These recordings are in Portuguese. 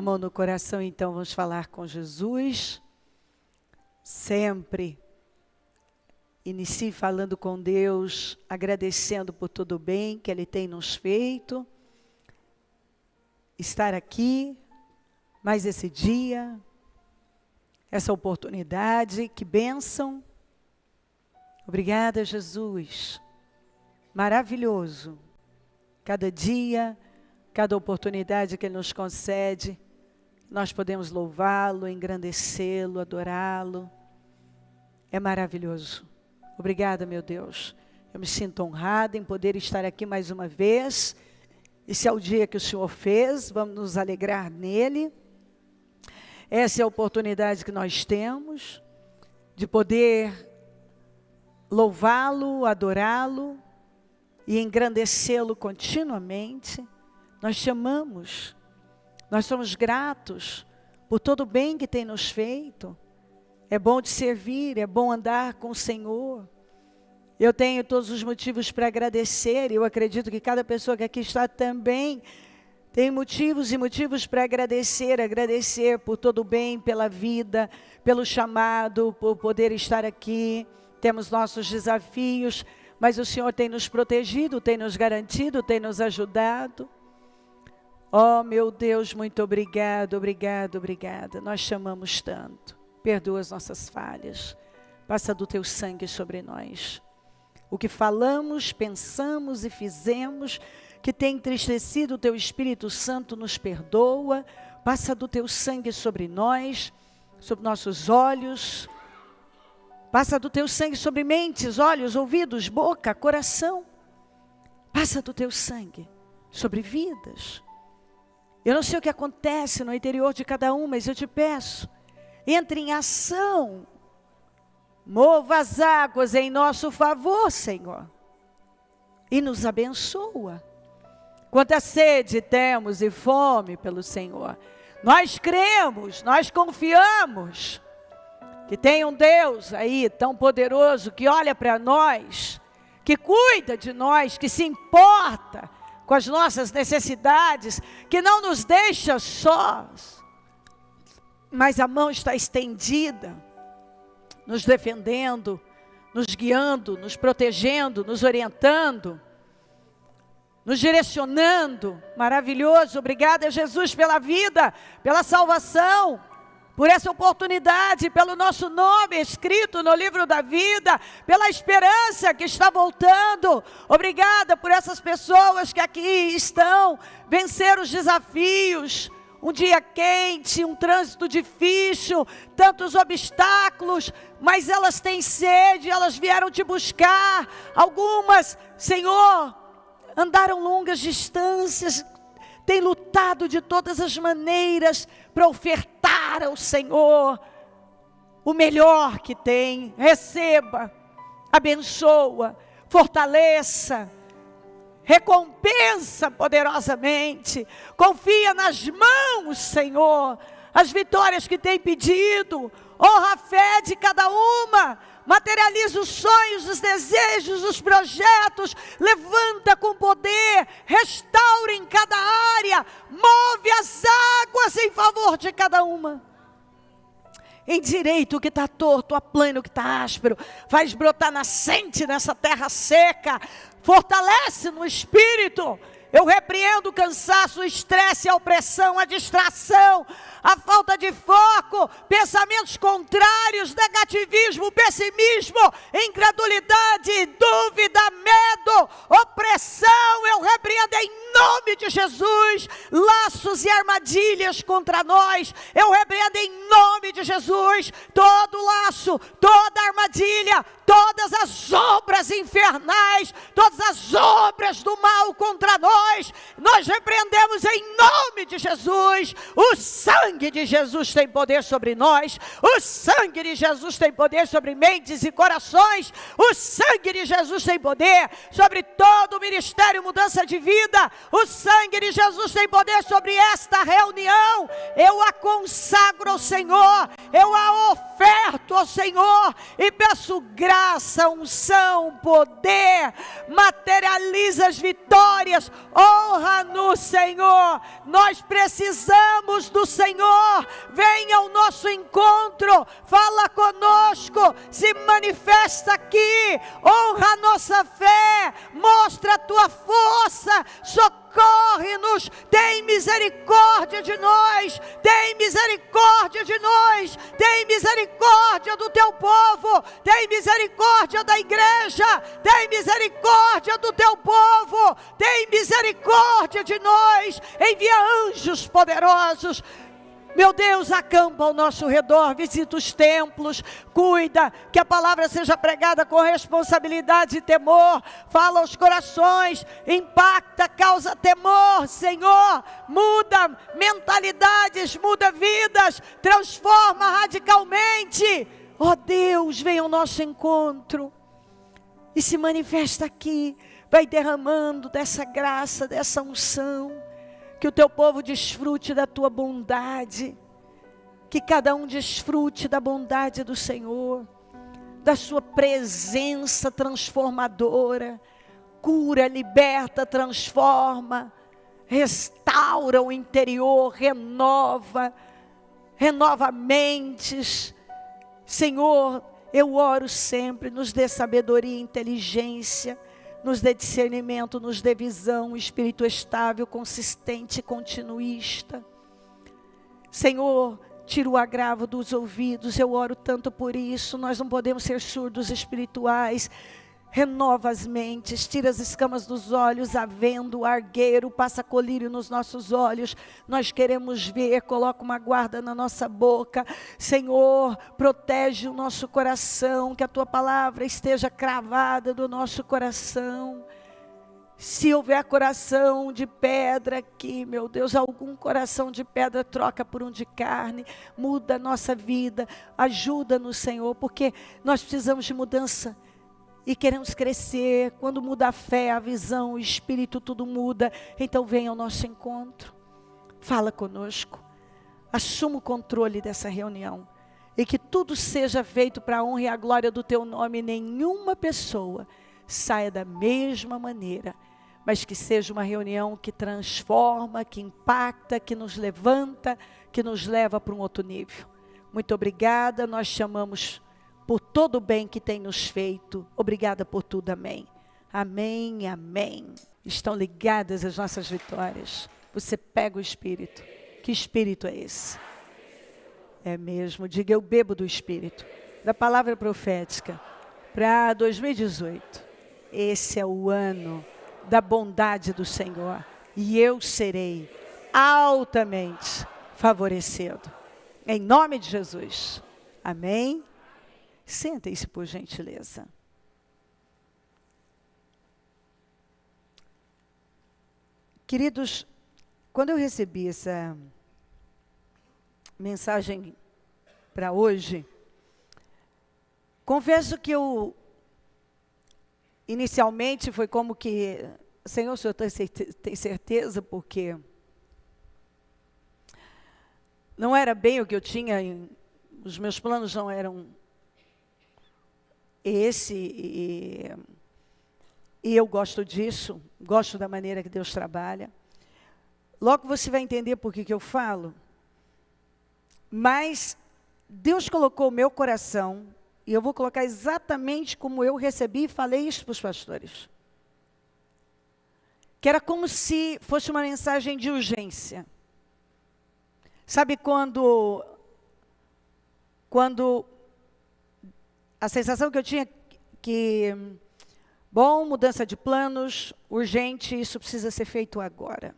a mão no coração, então vamos falar com Jesus. Sempre inicie falando com Deus, agradecendo por tudo o bem que Ele tem nos feito. Estar aqui, mais esse dia, essa oportunidade, que bênção. Obrigada, Jesus. Maravilhoso. Cada dia, cada oportunidade que Ele nos concede, nós podemos louvá-lo, engrandecê-lo, adorá-lo. É maravilhoso. Obrigada, meu Deus. Eu me sinto honrada em poder estar aqui mais uma vez. Esse é o dia que o Senhor fez, vamos nos alegrar nele. Essa é a oportunidade que nós temos de poder louvá-lo, adorá-lo e engrandecê-lo continuamente. Nós te amamos, nós somos gratos por todo o bem que tem nos feito. É bom te servir, é bom andar com o Senhor. Eu tenho todos os motivos para agradecer, e eu acredito que cada pessoa que aqui está também tem motivos e motivos para agradecer por todo o bem, pela vida, pelo chamado, por poder estar aqui. Temos nossos desafios, mas o Senhor tem nos protegido, tem nos garantido, tem nos ajudado. Oh, meu Deus, muito obrigado, obrigada. Nós te amamos tanto. Perdoa as nossas falhas. Passa do teu sangue sobre nós. O que falamos, pensamos e fizemos, que tem entristecido o teu Espírito Santo, nos perdoa. Passa do teu sangue sobre nós, sobre nossos olhos. Passa do teu sangue sobre mentes, olhos, ouvidos, boca, coração. Passa do teu sangue sobre vidas. Eu não sei o que acontece no interior de cada um, mas eu te peço, entre em ação. Mova as águas em nosso favor, Senhor. E nos abençoa. Quanta sede temos e fome pelo Senhor. Nós cremos, nós confiamos que tem um Deus aí tão poderoso que olha para nós, que cuida de nós, que se importa com as nossas necessidades, que não nos deixa sós, mas a mão está estendida, nos defendendo, nos guiando, nos protegendo, nos orientando, nos direcionando. Maravilhoso. Obrigada, Jesus, pela vida, pela salvação, por essa oportunidade, pelo nosso nome escrito no livro da vida, pela esperança que está voltando. Obrigada por essas pessoas que aqui estão, vencer os desafios, um dia quente, um trânsito difícil, tantos obstáculos, mas elas têm sede, elas vieram te buscar. Algumas, Senhor, andaram longas distâncias, têm lutado de todas as maneiras para ofertar ao Senhor o melhor que tem. Receba, abençoa, fortaleça, recompensa poderosamente. Confia nas mãos, Senhor, as vitórias que tem pedido. Honra a fé de cada uma. Materializa os sonhos, os desejos, os projetos. Levanta com poder. Restaura em cada área. Move as águas em favor de cada uma. Endireita o que está torto, aplana o que está áspero. Faz brotar nascente nessa terra seca. Fortalece no espírito. Eu repreendo o cansaço, o estresse, a opressão, a distração, a falta de foco, pensamentos contrários, negativismo, pessimismo, incredulidade, dúvida, medo, opressão. Eu repreendo em nome de Jesus laços e armadilhas contra nós. Eu repreendo em nome de Jesus todo laço, toda armadilha, todas as obras infernais, todas as obras do mal contra nós. Nós repreendemos em nome de Jesus. O sangue de Jesus tem poder sobre nós. O sangue de Jesus tem poder sobre mentes e corações. O sangue de Jesus tem poder sobre todo o ministério Mudança de Vida. O sangue de Jesus tem poder sobre esta reunião. Eu a consagro ao Senhor, eu a oferto ao Senhor e peço graça, unção, poder. Materializa as vitórias, honra no Senhor. Nós precisamos do Senhor. Venha ao nosso encontro, fala conosco, se manifesta aqui, honra a nossa fé, mostra a tua força, socorre-nos, tem misericórdia de nós, tem misericórdia de nós, tem misericórdia do teu povo, tem misericórdia da igreja, tem misericórdia do teu povo, tem misericórdia de nós, envia anjos poderosos. Meu Deus, acampa ao nosso redor, visita os templos, cuida, que a palavra seja pregada com responsabilidade e temor, fala aos corações, impacta, causa temor, Senhor, muda mentalidades, muda vidas, transforma radicalmente. Ó Deus, vem ao nosso encontro e se manifesta aqui, vai derramando dessa graça, dessa unção. Que o teu povo desfrute da tua bondade, que cada um desfrute da bondade do Senhor, da sua presença transformadora, cura, liberta, transforma, restaura o interior, renova mentes. Senhor, eu oro sempre, nos dê sabedoria e inteligência, nos dê discernimento, nos dê visão, espírito estável, consistente, continuista. Senhor, tira o agravo dos ouvidos, eu oro tanto por isso, nós não podemos ser surdos espirituais. Renova as mentes, tira as escamas dos olhos, havendo argueiro, passa colírio nos nossos olhos, nós queremos ver, coloca uma guarda na nossa boca. Senhor, protege o nosso coração, que a tua palavra esteja cravada no nosso coração. Se houver coração de pedra aqui, meu Deus, algum coração de pedra, troca por um de carne, muda a nossa vida, ajuda-nos, Senhor, porque nós precisamos de mudança. E queremos crescer. Quando muda a fé, a visão, o espírito, tudo muda. Então venha ao nosso encontro, fala conosco, assuma o controle dessa reunião, e que tudo seja feito para a honra e a glória do teu nome. Nenhuma pessoa saia da mesma maneira, mas que seja uma reunião que transforma, que impacta, que nos levanta, que nos leva para um outro nível. Muito obrigada, nós chamamos por todo o bem que tem nos feito. Obrigada por tudo, amém. Amém, amém. Estão ligadas as nossas vitórias. Você pega o Espírito. Que Espírito é esse? É mesmo, diga, eu bebo do Espírito. Da palavra profética para 2018. Esse é o ano da bondade do Senhor. E eu serei altamente favorecido. Em nome de Jesus. Amém. Sentem-se, por gentileza. Queridos, quando eu recebi essa mensagem para hoje, confesso que eu, inicialmente, foi como que, Senhor, o Senhor tem certeza? Porque não era bem o que eu tinha, os meus planos não eram esse, e eu gosto disso, gosto da maneira que Deus trabalha. Logo você vai entender por que eu falo. Mas Deus colocou o meu coração, e eu vou colocar exatamente como eu recebi e falei isso para os pastores. Que era como se fosse uma mensagem de urgência. Sabe quando a sensação que eu tinha que, bom, mudança de planos, urgente, isso precisa ser feito agora.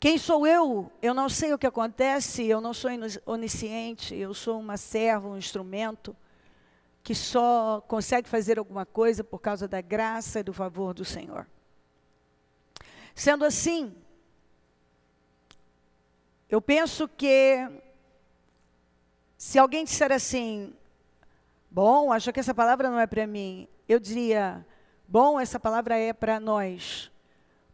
Quem sou eu? Eu não sei o que acontece, eu não sou onisciente, eu sou uma serva, um instrumento, que só consegue fazer alguma coisa por causa da graça e do favor do Senhor. Sendo assim, eu penso que, se alguém disser assim, bom, acho que essa palavra não é para mim, eu diria, bom, essa palavra é para nós.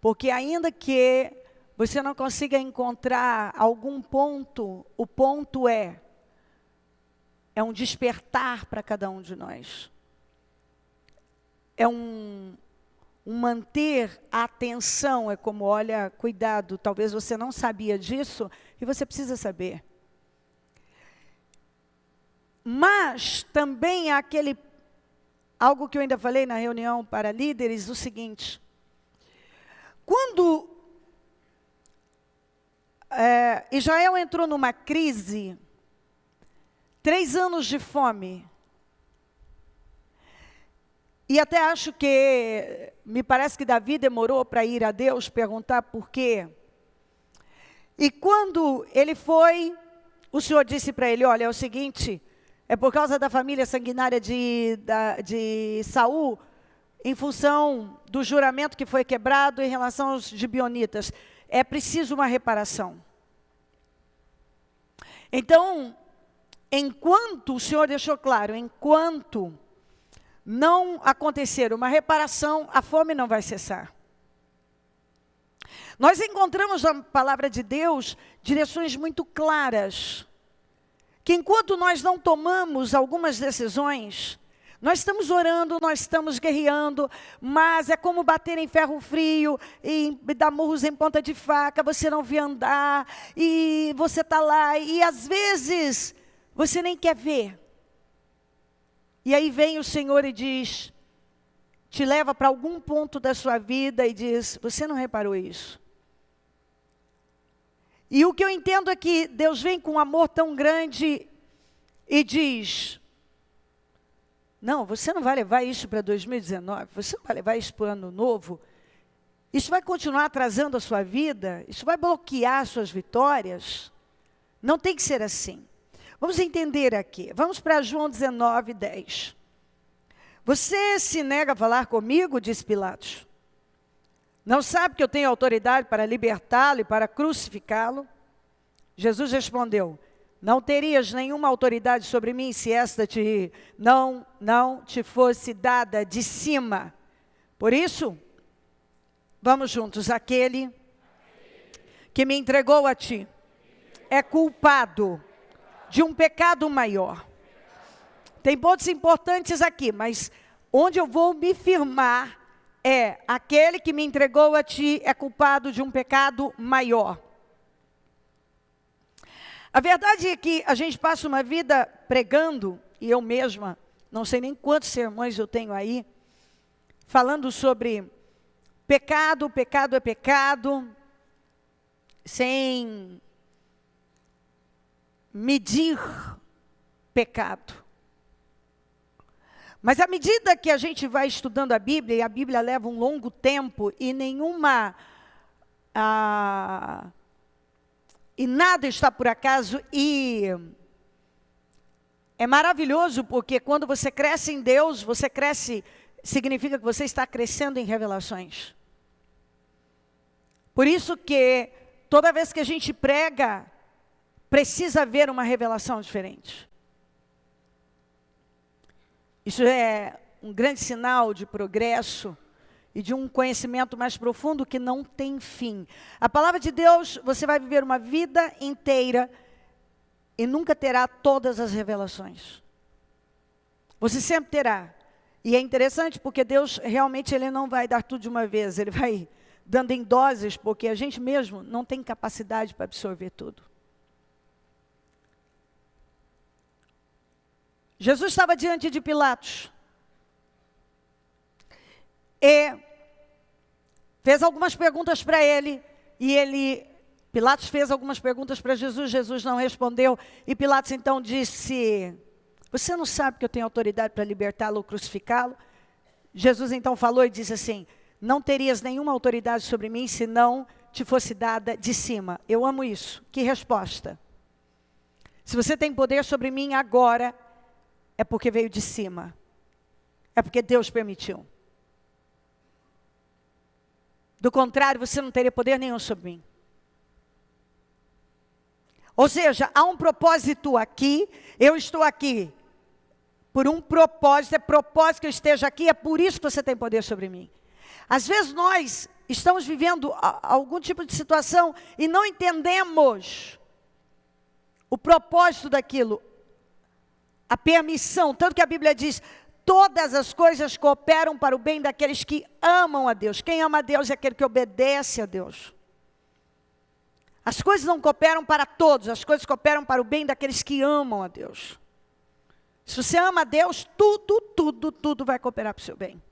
Porque ainda que você não consiga encontrar algum ponto, o ponto é um despertar para cada um de nós. É um um manter a atenção. É como, olha, cuidado, talvez você não sabia disso e você precisa saber. Mas também há algo que eu ainda falei na reunião para líderes, o seguinte: quando Israel entrou numa crise, 3 anos de fome, e até acho que, me parece que Davi demorou para ir a Deus perguntar por quê. E quando ele foi, o Senhor disse para ele: olha, é o seguinte, é por causa da família sanguinária de Saul, em função do juramento que foi quebrado em relação aos gibeonitas. É preciso uma reparação. Então, enquanto, o Senhor deixou claro, enquanto não acontecer uma reparação, a fome não vai cessar. Nós encontramos na palavra de Deus direções muito claras, que enquanto nós não tomamos algumas decisões, nós estamos orando, nós estamos guerreando, mas é como bater em ferro frio e dar murros em ponta de faca, você não vê andar, e você está lá, e às vezes você nem quer ver. E aí vem o Senhor e diz, te leva para algum ponto da sua vida e diz, você não reparou isso? E o que eu entendo é que Deus vem com um amor tão grande e diz, não, você não vai levar isso para 2019, você não vai levar isso para o ano novo, isso vai continuar atrasando a sua vida, isso vai bloquear suas vitórias, não tem que ser assim. Vamos entender aqui, vamos para João 19, 10. Você se nega a falar comigo, disse Pilatos. Não sabe que eu tenho autoridade para libertá-lo e para crucificá-lo? Jesus respondeu, não terias nenhuma autoridade sobre mim se esta não te fosse dada de cima. Por isso, vamos juntos, aquele que me entregou a ti é culpado de um pecado maior. Tem pontos importantes aqui, mas onde eu vou me firmar é, aquele que me entregou a ti é culpado de um pecado maior. A verdade é que a gente passa uma vida pregando, e eu mesma, não sei nem quantos sermões eu tenho aí, falando sobre pecado, pecado é pecado, sem medir pecado. Mas à medida que a gente vai estudando a Bíblia, e a Bíblia leva um longo tempo, e nada está por acaso, e é maravilhoso, porque quando você cresce em Deus, você cresce, significa que você está crescendo em revelações. Por isso que, toda vez que a gente prega, precisa haver uma revelação diferente. Isso é um grande sinal de progresso e de um conhecimento mais profundo que não tem fim. A palavra de Deus, você vai viver uma vida inteira e nunca terá todas as revelações. Você sempre terá. E é interessante porque Deus realmente ele não vai dar tudo de uma vez, ele vai dando em doses, porque a gente mesmo não tem capacidade para absorver tudo. Jesus estava diante de Pilatos e fez algumas perguntas para ele, Pilatos fez algumas perguntas para Jesus, Jesus não respondeu, e Pilatos então disse, você não sabe que eu tenho autoridade para libertá-lo ou crucificá-lo? Jesus então falou e disse assim, não terias nenhuma autoridade sobre mim se não te fosse dada de cima. Eu amo isso. Que resposta? Se você tem poder sobre mim agora, é porque veio de cima. É porque Deus permitiu. Do contrário, você não teria poder nenhum sobre mim. Ou seja, há um propósito aqui, eu estou aqui por um propósito, é propósito que eu esteja aqui, é por isso que você tem poder sobre mim. Às vezes nós estamos vivendo algum tipo de situação e não entendemos o propósito daquilo. A permissão, tanto que a Bíblia diz, todas as coisas cooperam para o bem daqueles que amam a Deus. Quem ama a Deus é aquele que obedece a Deus. As coisas não cooperam para todos, as coisas cooperam para o bem daqueles que amam a Deus. Se você ama a Deus, tudo vai cooperar para o seu bem.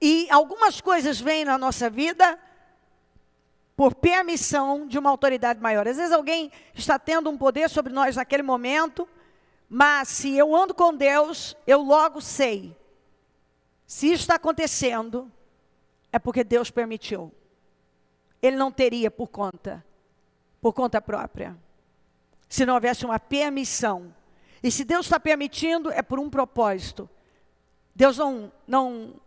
E algumas coisas vêm na nossa vida por permissão de uma autoridade maior. Às vezes alguém está tendo um poder sobre nós naquele momento, mas se eu ando com Deus, eu logo sei. Se isso está acontecendo, é porque Deus permitiu. Ele não teria por conta própria. Se não houvesse uma permissão. E se Deus está permitindo, é por um propósito. Deus não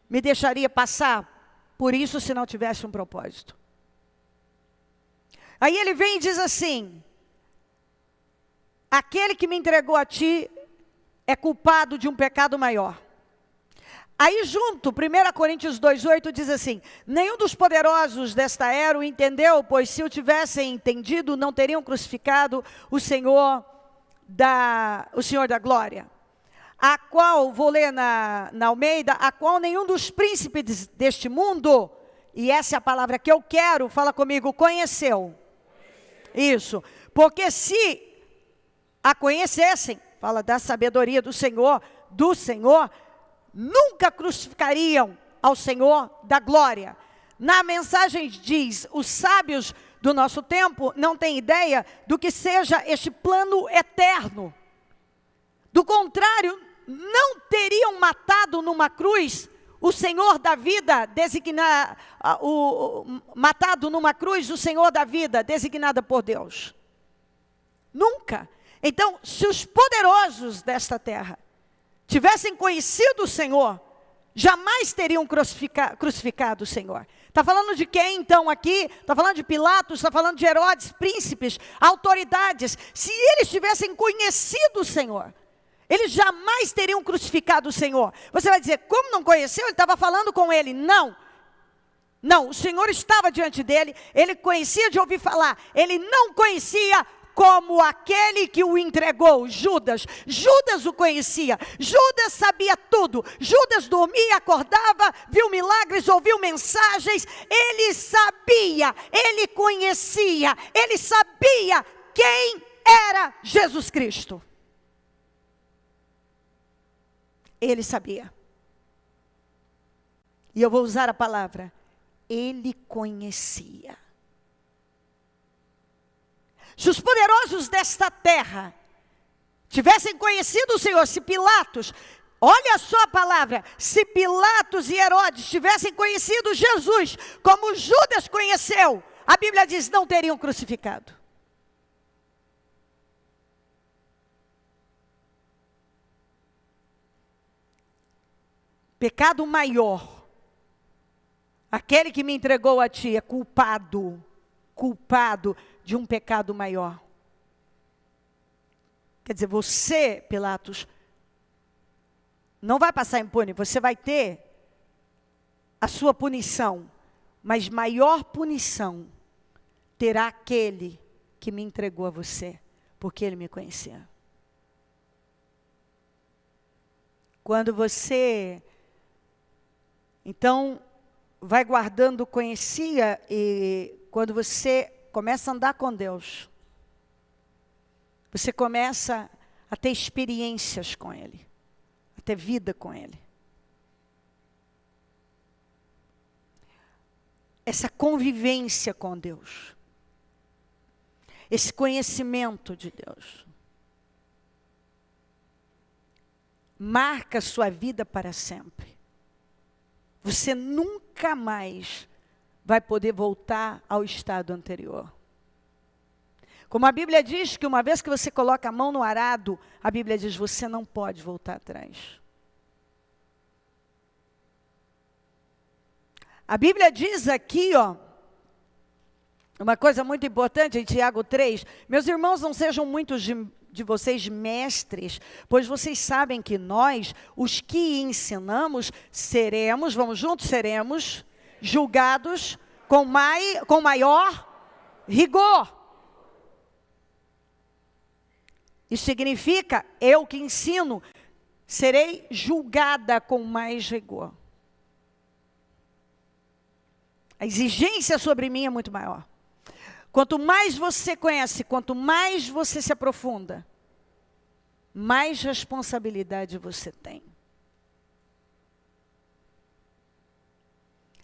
me deixaria passar por isso se não tivesse um propósito. Aí ele vem e diz assim: aquele que me entregou a ti é culpado de um pecado maior. Aí junto, 1 Coríntios 2,8 diz assim: nenhum dos poderosos desta era o entendeu, pois se o tivessem entendido, não teriam crucificado o Senhor da glória. A qual, vou ler na Almeida, a qual nenhum dos príncipes deste mundo, e essa é a palavra que eu quero, fala comigo, conheceu. Isso, porque se a conhecessem, fala da sabedoria do Senhor, nunca crucificariam ao Senhor da glória. Na mensagem diz, os sábios do nosso tempo não têm ideia do que seja este plano eterno. Do contrário, não teriam matado numa cruz o Senhor da vida, matado numa cruz o Senhor da vida, designada por Deus. Nunca. Então, se os poderosos desta terra tivessem conhecido o Senhor, jamais teriam crucificado o Senhor. Está falando de quem então aqui? Está falando de Pilatos, está falando de Herodes, príncipes, autoridades. Se eles tivessem conhecido o Senhor, eles jamais teriam crucificado o Senhor. Você vai dizer, como não conheceu? Ele estava falando com ele. Não, o Senhor estava diante dele, ele conhecia de ouvir falar, ele não conhecia como aquele que o entregou, Judas. Judas o conhecia, Judas sabia tudo. Judas dormia, acordava, viu milagres, ouviu mensagens. Ele sabia, ele conhecia, ele sabia quem era Jesus Cristo. Ele sabia. E eu vou usar a palavra, ele conhecia. Se os poderosos desta terra tivessem conhecido o Senhor, se Pilatos, olha só a palavra, se Pilatos e Herodes tivessem conhecido Jesus, como Judas conheceu, a Bíblia diz, não teriam crucificado. Pecado maior, aquele que me entregou a ti é culpado de um pecado maior. Quer dizer, você, Pilatos, não vai passar impune, você vai ter a sua punição, mas maior punição terá aquele que me entregou a você, porque ele me conhecia. Quando você, então, vai guardando, conhecia, e quando você começa a andar com Deus, você começa a ter experiências com Ele, a ter vida com Ele. Essa convivência com Deus, esse conhecimento de Deus, marca a sua vida para sempre. Você nunca mais vai poder voltar ao estado anterior. Como a Bíblia diz que uma vez que você coloca a mão no arado, a Bíblia diz, você não pode voltar atrás. A Bíblia diz aqui, uma coisa muito importante em Tiago 3, meus irmãos, não sejam muitos de vocês mestres, pois vocês sabem que nós, os que ensinamos, seremos, vamos juntos, seremos julgados com maior rigor. Isso significa, eu que ensino, serei julgada com mais rigor. A exigência sobre mim é muito maior. Quanto mais você conhece, quanto mais você se aprofunda, mais responsabilidade você tem.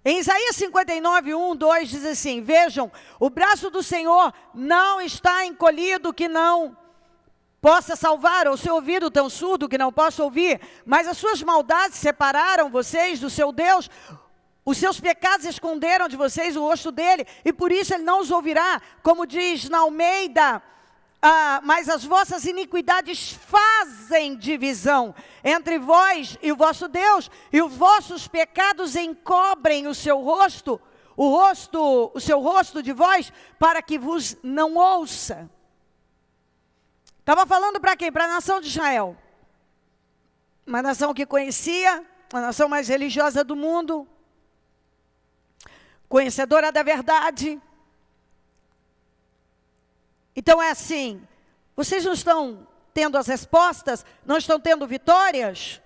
Em Isaías 59, 1, 2 diz assim: vejam, o braço do Senhor não está encolhido que não possa salvar, ou seu ouvido tão surdo que não possa ouvir, mas as suas maldades separaram vocês do seu Deus, os seus pecados esconderam de vocês o rosto dele, e por isso ele não os ouvirá, como diz na Almeida, mas as vossas iniquidades fazem divisão entre vós e o vosso Deus, e os vossos pecados encobrem o seu rosto, o seu rosto de vós, para que vos não ouça. Estava falando para quem? Para a nação de Israel. Uma nação que conhecia, a nação mais religiosa do mundo, conhecedora da verdade. Então é assim, vocês não estão tendo as respostas, não estão tendo vitórias,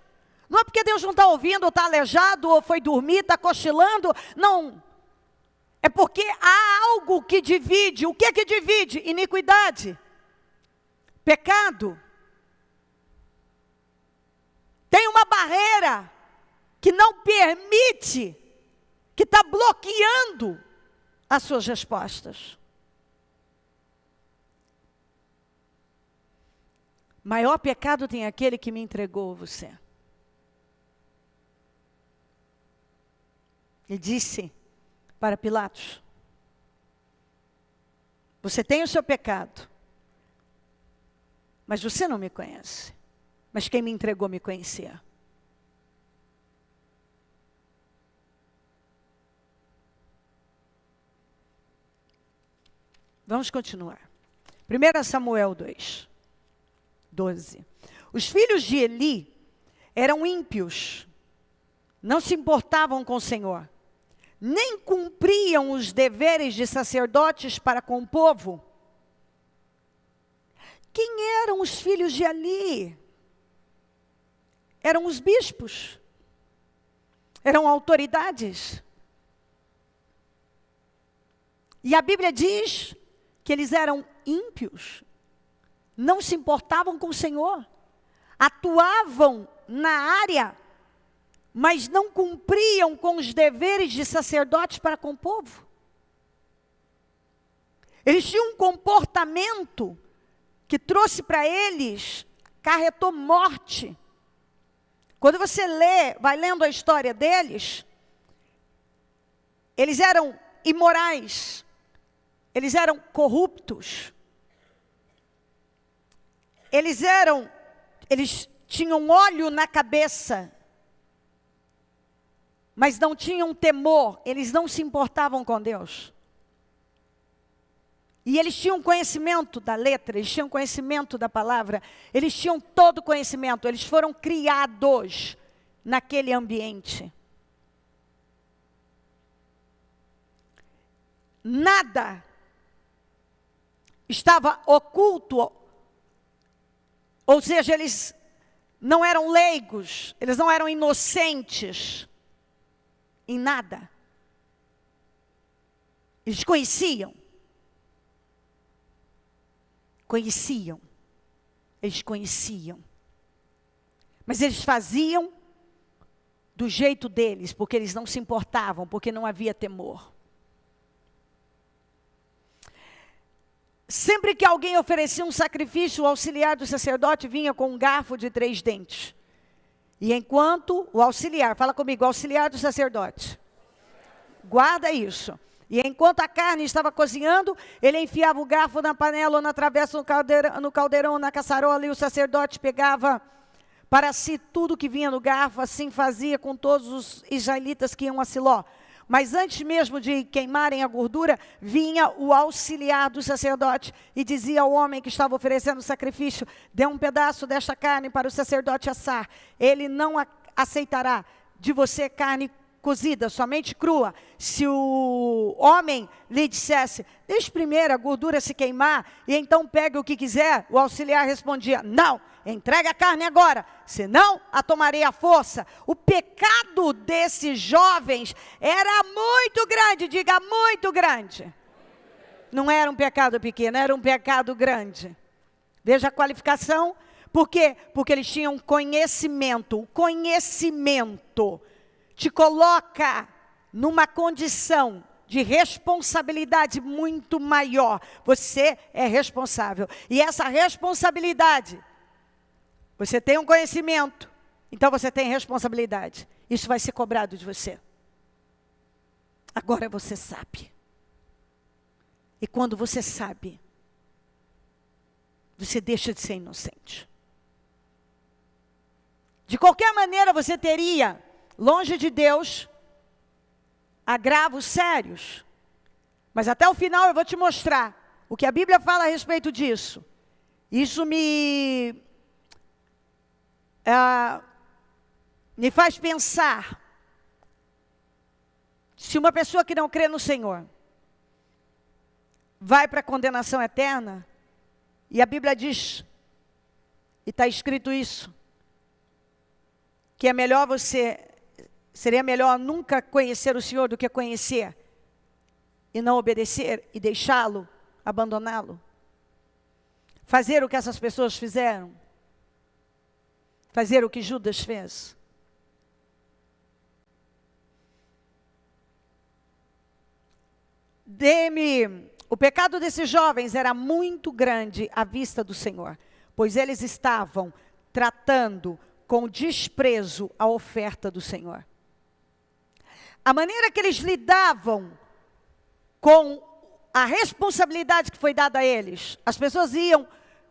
não é porque Deus não está ouvindo, ou está aleijado, ou foi dormir, está cochilando, não. É porque há algo que divide. O que é que divide? Iniquidade. Pecado. Tem uma barreira que não permite, que está bloqueando as suas respostas. Maior pecado tem aquele que me entregou você. Ele disse para Pilatos: você tem o seu pecado, mas você não me conhece. Mas quem me entregou me conhecia. Vamos continuar. 1 Samuel 2, 12. Os filhos de Eli eram ímpios, não se importavam com o Senhor, nem cumpriam os deveres de sacerdotes para com o povo. Quem eram os filhos de Eli? Eram os bispos, eram autoridades. E a Bíblia diz que eles eram ímpios, não se importavam com o Senhor, atuavam na área, mas não cumpriam com os deveres de sacerdotes para com o povo. Eles tinham um comportamento que trouxe para eles, acarretou morte. Quando você lê, vai lendo a história deles, eles eram imorais, eles eram corruptos, eles tinham óleo na cabeça, mas não tinham temor, eles não se importavam com Deus. E eles tinham conhecimento da letra, eles tinham conhecimento da palavra, eles tinham todo o conhecimento, eles foram criados naquele ambiente. Nada estava oculto, ou seja, eles não eram leigos, eles não eram inocentes em nada. Eles conheciam. Eles conheciam, mas eles faziam do jeito deles, porque eles não se importavam, porque não havia temor. Sempre que alguém oferecia um sacrifício, o auxiliar do sacerdote vinha com um garfo de 3 dentes. E enquanto o auxiliar, fala comigo, auxiliar do sacerdote, guarda isso. E enquanto a carne estava cozinhando, ele enfiava o garfo na panela ou na travessa, no caldeirão, na caçarola, e o sacerdote pegava para si tudo que vinha no garfo. Assim fazia com todos os israelitas que iam a Siló. Mas antes mesmo de queimarem a gordura, vinha o auxiliar do sacerdote e dizia ao homem que estava oferecendo o sacrifício: dê um pedaço desta carne para o sacerdote assar. Ele não aceitará de você carne cozida, somente crua. Se o homem lhe dissesse, deixe primeiro a gordura se queimar, e então pegue o que quiser, o auxiliar respondia, não, entregue a carne agora, senão a tomarei à força. O pecado desses jovens era muito grande, diga muito grande. Não era um pecado pequeno, era um pecado grande. Veja a qualificação. Por quê? Porque eles tinham conhecimento. O conhecimento te coloca numa condição de responsabilidade muito maior. Você é responsável. E essa responsabilidade, você tem um conhecimento, então você tem responsabilidade. Isso vai ser cobrado de você. Agora você sabe. E quando você sabe, você deixa de ser inocente. De qualquer maneira você teria, longe de Deus, agravos sérios. Mas até o final eu vou te mostrar o que a Bíblia fala a respeito disso. Isso me faz pensar, se uma pessoa que não crê no Senhor vai para a condenação eterna, e a Bíblia diz, e está escrito isso, que é melhor seria melhor nunca conhecer o Senhor do que conhecer e não obedecer e deixá-lo, abandoná-lo. Fazer o que essas pessoas fizeram. Fazer o que Judas fez. O pecado desses jovens era muito grande à vista do Senhor, pois eles estavam tratando com desprezo a oferta do Senhor. A maneira que eles lidavam com a responsabilidade que foi dada a eles. As pessoas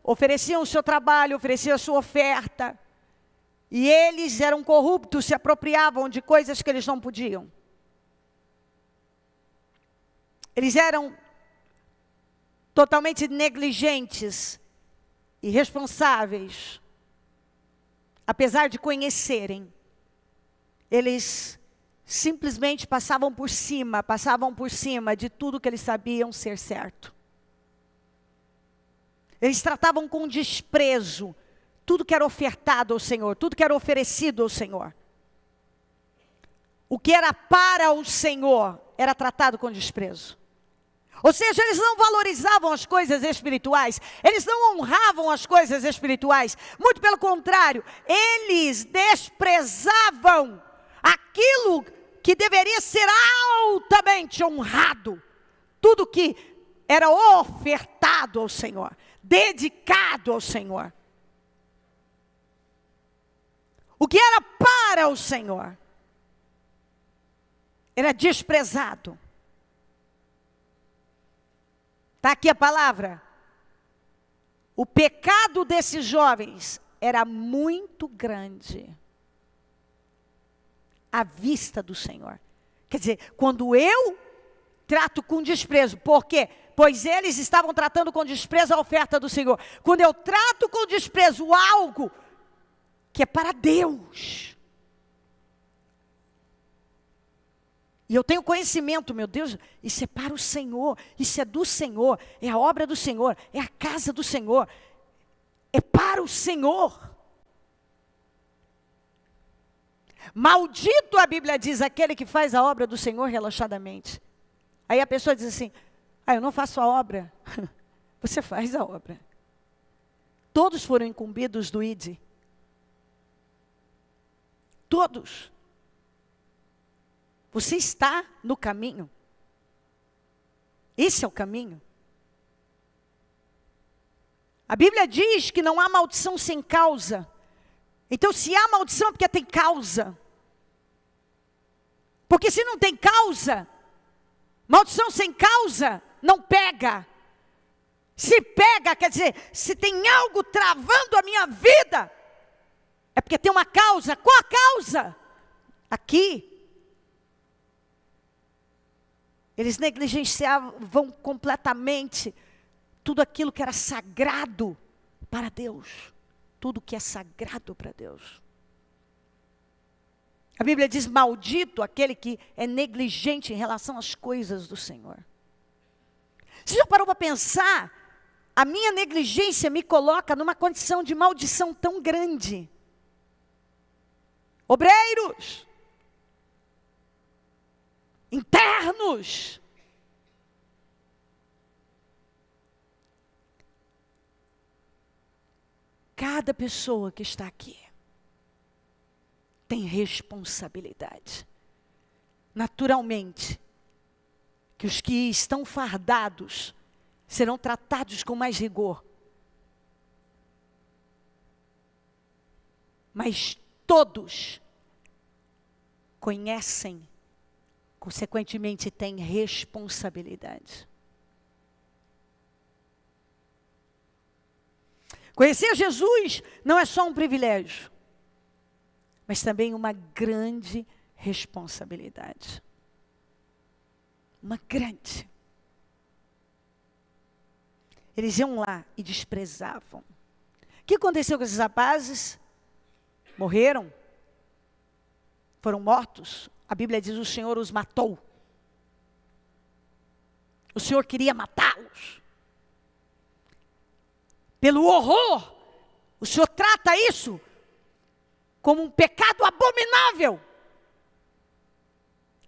ofereciam o seu trabalho, ofereciam a sua oferta. E eles eram corruptos, se apropriavam de coisas que eles não podiam. Eles eram totalmente negligentes, irresponsáveis. Apesar de conhecerem, eles simplesmente passavam por cima de tudo que eles sabiam ser certo. Eles tratavam com desprezo tudo que era ofertado ao Senhor, tudo que era oferecido ao Senhor. O que era para o Senhor era tratado com desprezo. Ou seja, eles não valorizavam as coisas espirituais, eles não honravam as coisas espirituais. Muito pelo contrário, eles desprezavam aquilo que deveria ser altamente honrado. Tudo que era ofertado ao Senhor, dedicado ao Senhor. O que era para o Senhor era desprezado. Está aqui a palavra. O pecado desses jovens era muito grande à vista do Senhor. Quer dizer, quando eu trato com desprezo, por quê? Pois eles estavam tratando com desprezo a oferta do Senhor. Quando eu trato com desprezo algo que é para Deus, e eu tenho conhecimento, meu Deus, isso é para o Senhor, isso é do Senhor, é a obra do Senhor, é a casa do Senhor, é para o Senhor. Maldito, a Bíblia diz, aquele que faz a obra do Senhor relaxadamente. Aí a pessoa diz assim, eu não faço a obra. Você faz a obra. Todos foram incumbidos do ID. Todos. Você está no caminho. Esse é o caminho. A Bíblia diz que não há maldição sem causa. Então, se há maldição é porque tem causa. Porque se não tem causa, maldição sem causa não pega. Se pega, quer dizer, se tem algo travando a minha vida, é porque tem uma causa. Qual a causa? Aqui. Eles negligenciavam completamente tudo aquilo que era sagrado para Deus. Tudo que é sagrado para Deus. A Bíblia diz: maldito aquele que é negligente em relação às coisas do Senhor. Você já parou para pensar? A minha negligência me coloca numa condição de maldição tão grande. Obreiros, internos, cada pessoa que está aqui tem responsabilidade. Naturalmente, que os que estão fardados serão tratados com mais rigor. Mas todos conhecem, consequentemente têm responsabilidade. Conhecer Jesus não é só um privilégio, mas também uma grande responsabilidade. Uma grande. Eles iam lá e desprezavam. O que aconteceu com esses rapazes? Morreram? Foram mortos? A Bíblia diz: o Senhor os matou. O Senhor queria matá-los. Pelo horror, o Senhor trata isso como um pecado abominável.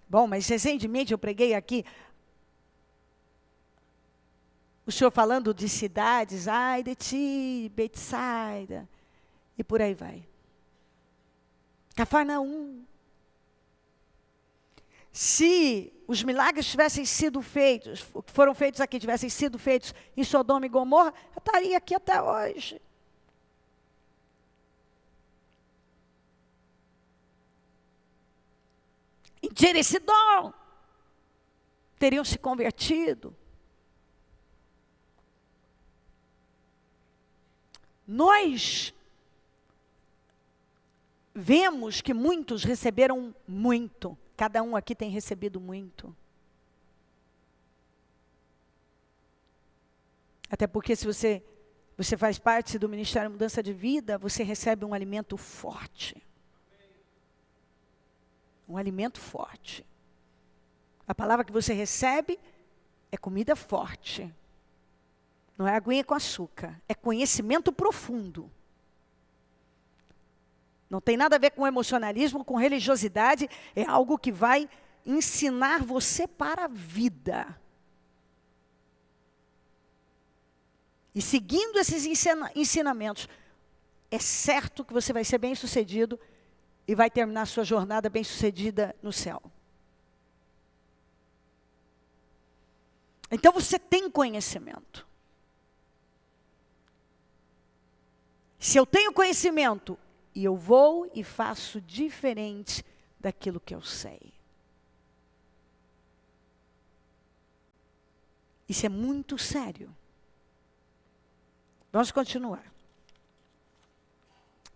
Bom, mas recentemente eu preguei aqui, o Senhor falando de cidades, ai de ti, Betsaida, e por aí vai. Cafarnaum. Se os milagres tivessem sido feitos, que foram feitos aqui, tivessem sido feitos em Sodoma e Gomorra, eu estaria aqui até hoje. Em Tiro e Sidom, teriam se convertido. Nós vemos que muitos receberam muito. Cada um aqui tem recebido muito. Até porque se você faz parte do Ministério Mudança de Vida, você recebe um alimento forte. Um alimento forte. A palavra que você recebe é comida forte. Não é aguinha com açúcar. É conhecimento profundo. Não tem nada a ver com emocionalismo, com religiosidade. É algo que vai ensinar você para a vida. E seguindo esses ensinamentos, é certo que você vai ser bem-sucedido e vai terminar a sua jornada bem-sucedida no céu. Então você tem conhecimento. Se eu tenho conhecimento, e eu vou e faço diferente daquilo que eu sei. Isso é muito sério. Vamos continuar.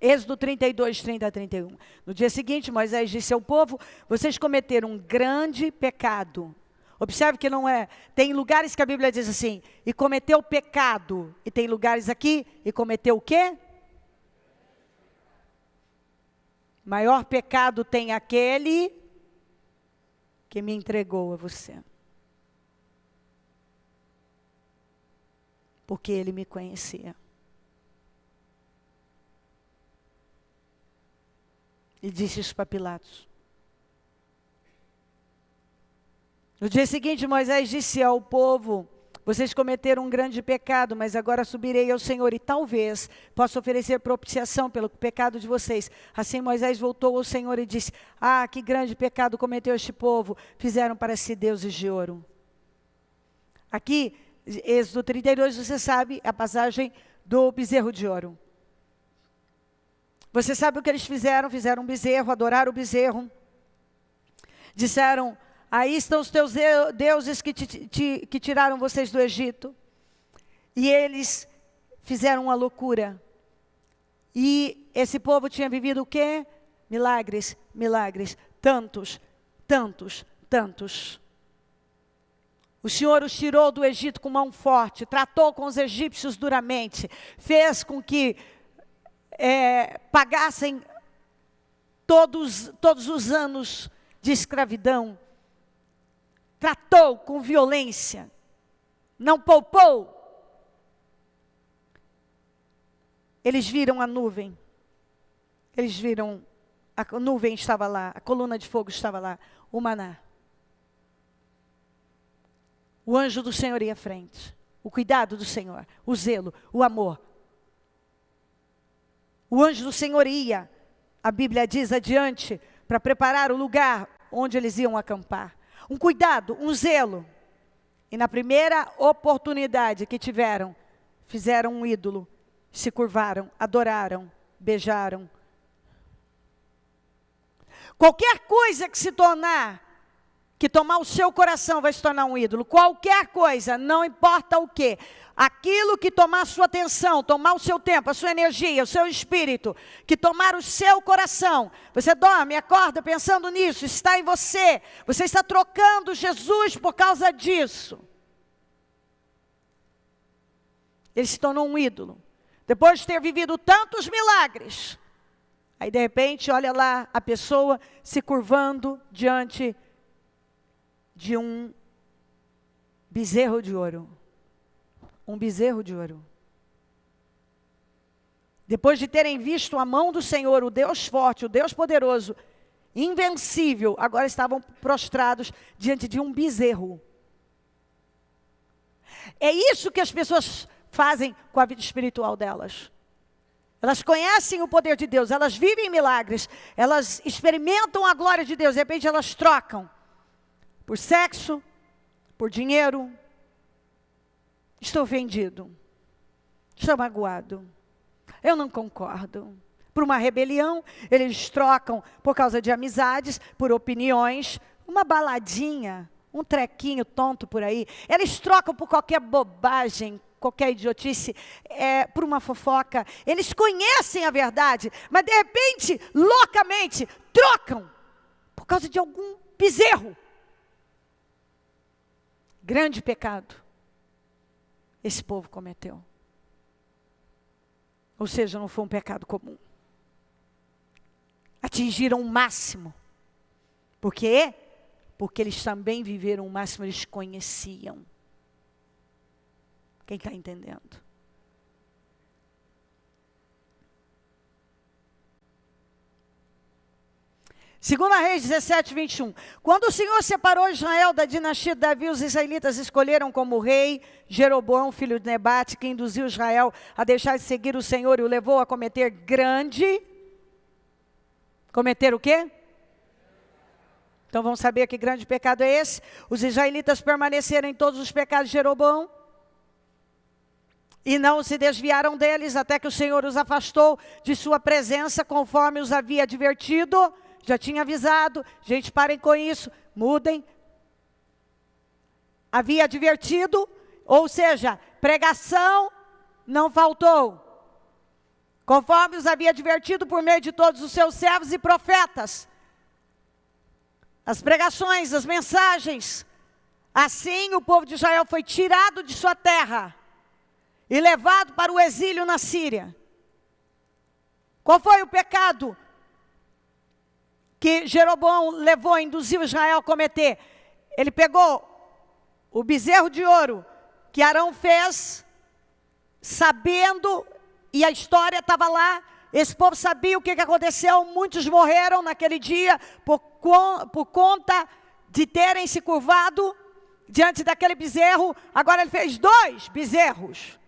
Êxodo 32, 30 a 31. No dia seguinte, Moisés disse ao povo: vocês cometeram um grande pecado. Observe que não é... Tem lugares que a Bíblia diz assim: e cometeu pecado. E tem lugares aqui, e cometeu o quê? Maior pecado tem aquele que me entregou a você. Porque ele me conhecia. E disse isso para Pilatos. No dia seguinte, Moisés disse ao povo: vocês cometeram um grande pecado, mas agora subirei ao Senhor e talvez possa oferecer propiciação pelo pecado de vocês. Assim Moisés voltou ao Senhor e disse: ah, que grande pecado cometeu este povo. Fizeram para si deuses de ouro. Aqui, Êxodo 32, você sabe, a passagem do bezerro de ouro. Você sabe o que eles fizeram? Fizeram um bezerro, adoraram o bezerro. Disseram: aí estão os teus deuses que tiraram vocês do Egito. E eles fizeram uma loucura. E esse povo tinha vivido o quê? Milagres, milagres. Tantos, tantos, tantos. O Senhor os tirou do Egito com mão forte, tratou com os egípcios duramente, fez com que pagassem todos os anos de escravidão, tratou com violência, não poupou. Eles viram a nuvem, eles viram, a nuvem estava lá, a coluna de fogo estava lá, o maná. O anjo do Senhor ia à frente, o cuidado do Senhor, o zelo, o amor. O anjo do Senhor ia, a Bíblia diz, adiante, para preparar o lugar onde eles iam acampar. Um cuidado, um zelo. E na primeira oportunidade que tiveram, fizeram um ídolo, se curvaram, adoraram, beijaram. Qualquer coisa que tomar o seu coração vai se tornar um ídolo. Qualquer coisa, não importa o quê. Aquilo que tomar a sua atenção, tomar o seu tempo, a sua energia, o seu espírito, que tomar o seu coração. Você dorme, acorda pensando nisso, está em você. Você está trocando Jesus por causa disso. Ele se tornou um ídolo. Depois de ter vivido tantos milagres. Aí de repente, olha lá a pessoa se curvando diante de um bezerro de ouro. Um bezerro de ouro. Depois de terem visto a mão do Senhor, o Deus forte, o Deus poderoso, invencível, agora estavam prostrados diante de um bezerro. É isso que as pessoas fazem com a vida espiritual delas. Elas conhecem o poder de Deus, elas vivem milagres, elas experimentam a glória de Deus, de repente elas trocam por sexo, por dinheiro. Estou ofendido, estou magoado, eu não concordo. Por uma rebelião, eles trocam por causa de amizades, por opiniões, uma baladinha, um trequinho tonto por aí. Eles trocam por qualquer bobagem, qualquer idiotice, por uma fofoca. Eles conhecem a verdade, mas de repente, loucamente, trocam por causa de algum bezerro. Grande pecado esse povo cometeu. Ou seja, não foi um pecado comum. Atingiram o máximo. Por quê? Porque eles também viveram o máximo, eles conheciam. Quem está entendendo? Segunda Reis 17, 21. Quando o Senhor separou Israel da dinastia de Davi, os israelitas escolheram como rei Jeroboão, filho de Nebate, que induziu Israel a deixar de seguir o Senhor e o levou a cometer Cometer o quê? Então vamos saber que grande pecado é esse. Os israelitas permaneceram em todos os pecados de Jeroboão e não se desviaram deles, até que o Senhor os afastou de sua presença, conforme os havia advertido. Já tinha avisado, gente, parem com isso, mudem. Havia advertido, ou seja, pregação não faltou. Conforme os havia advertido por meio de todos os seus servos e profetas. As pregações, as mensagens. Assim o povo de Israel foi tirado de sua terra e levado para o exílio na Síria. Qual foi o pecado que Jeroboão levou, induziu Israel a cometer? Ele pegou o bezerro de ouro que Arão fez, sabendo, e a história estava lá, esse povo sabia o que aconteceu, muitos morreram naquele dia, por conta de terem se curvado diante daquele bezerro. Agora ele fez 2 bezerros.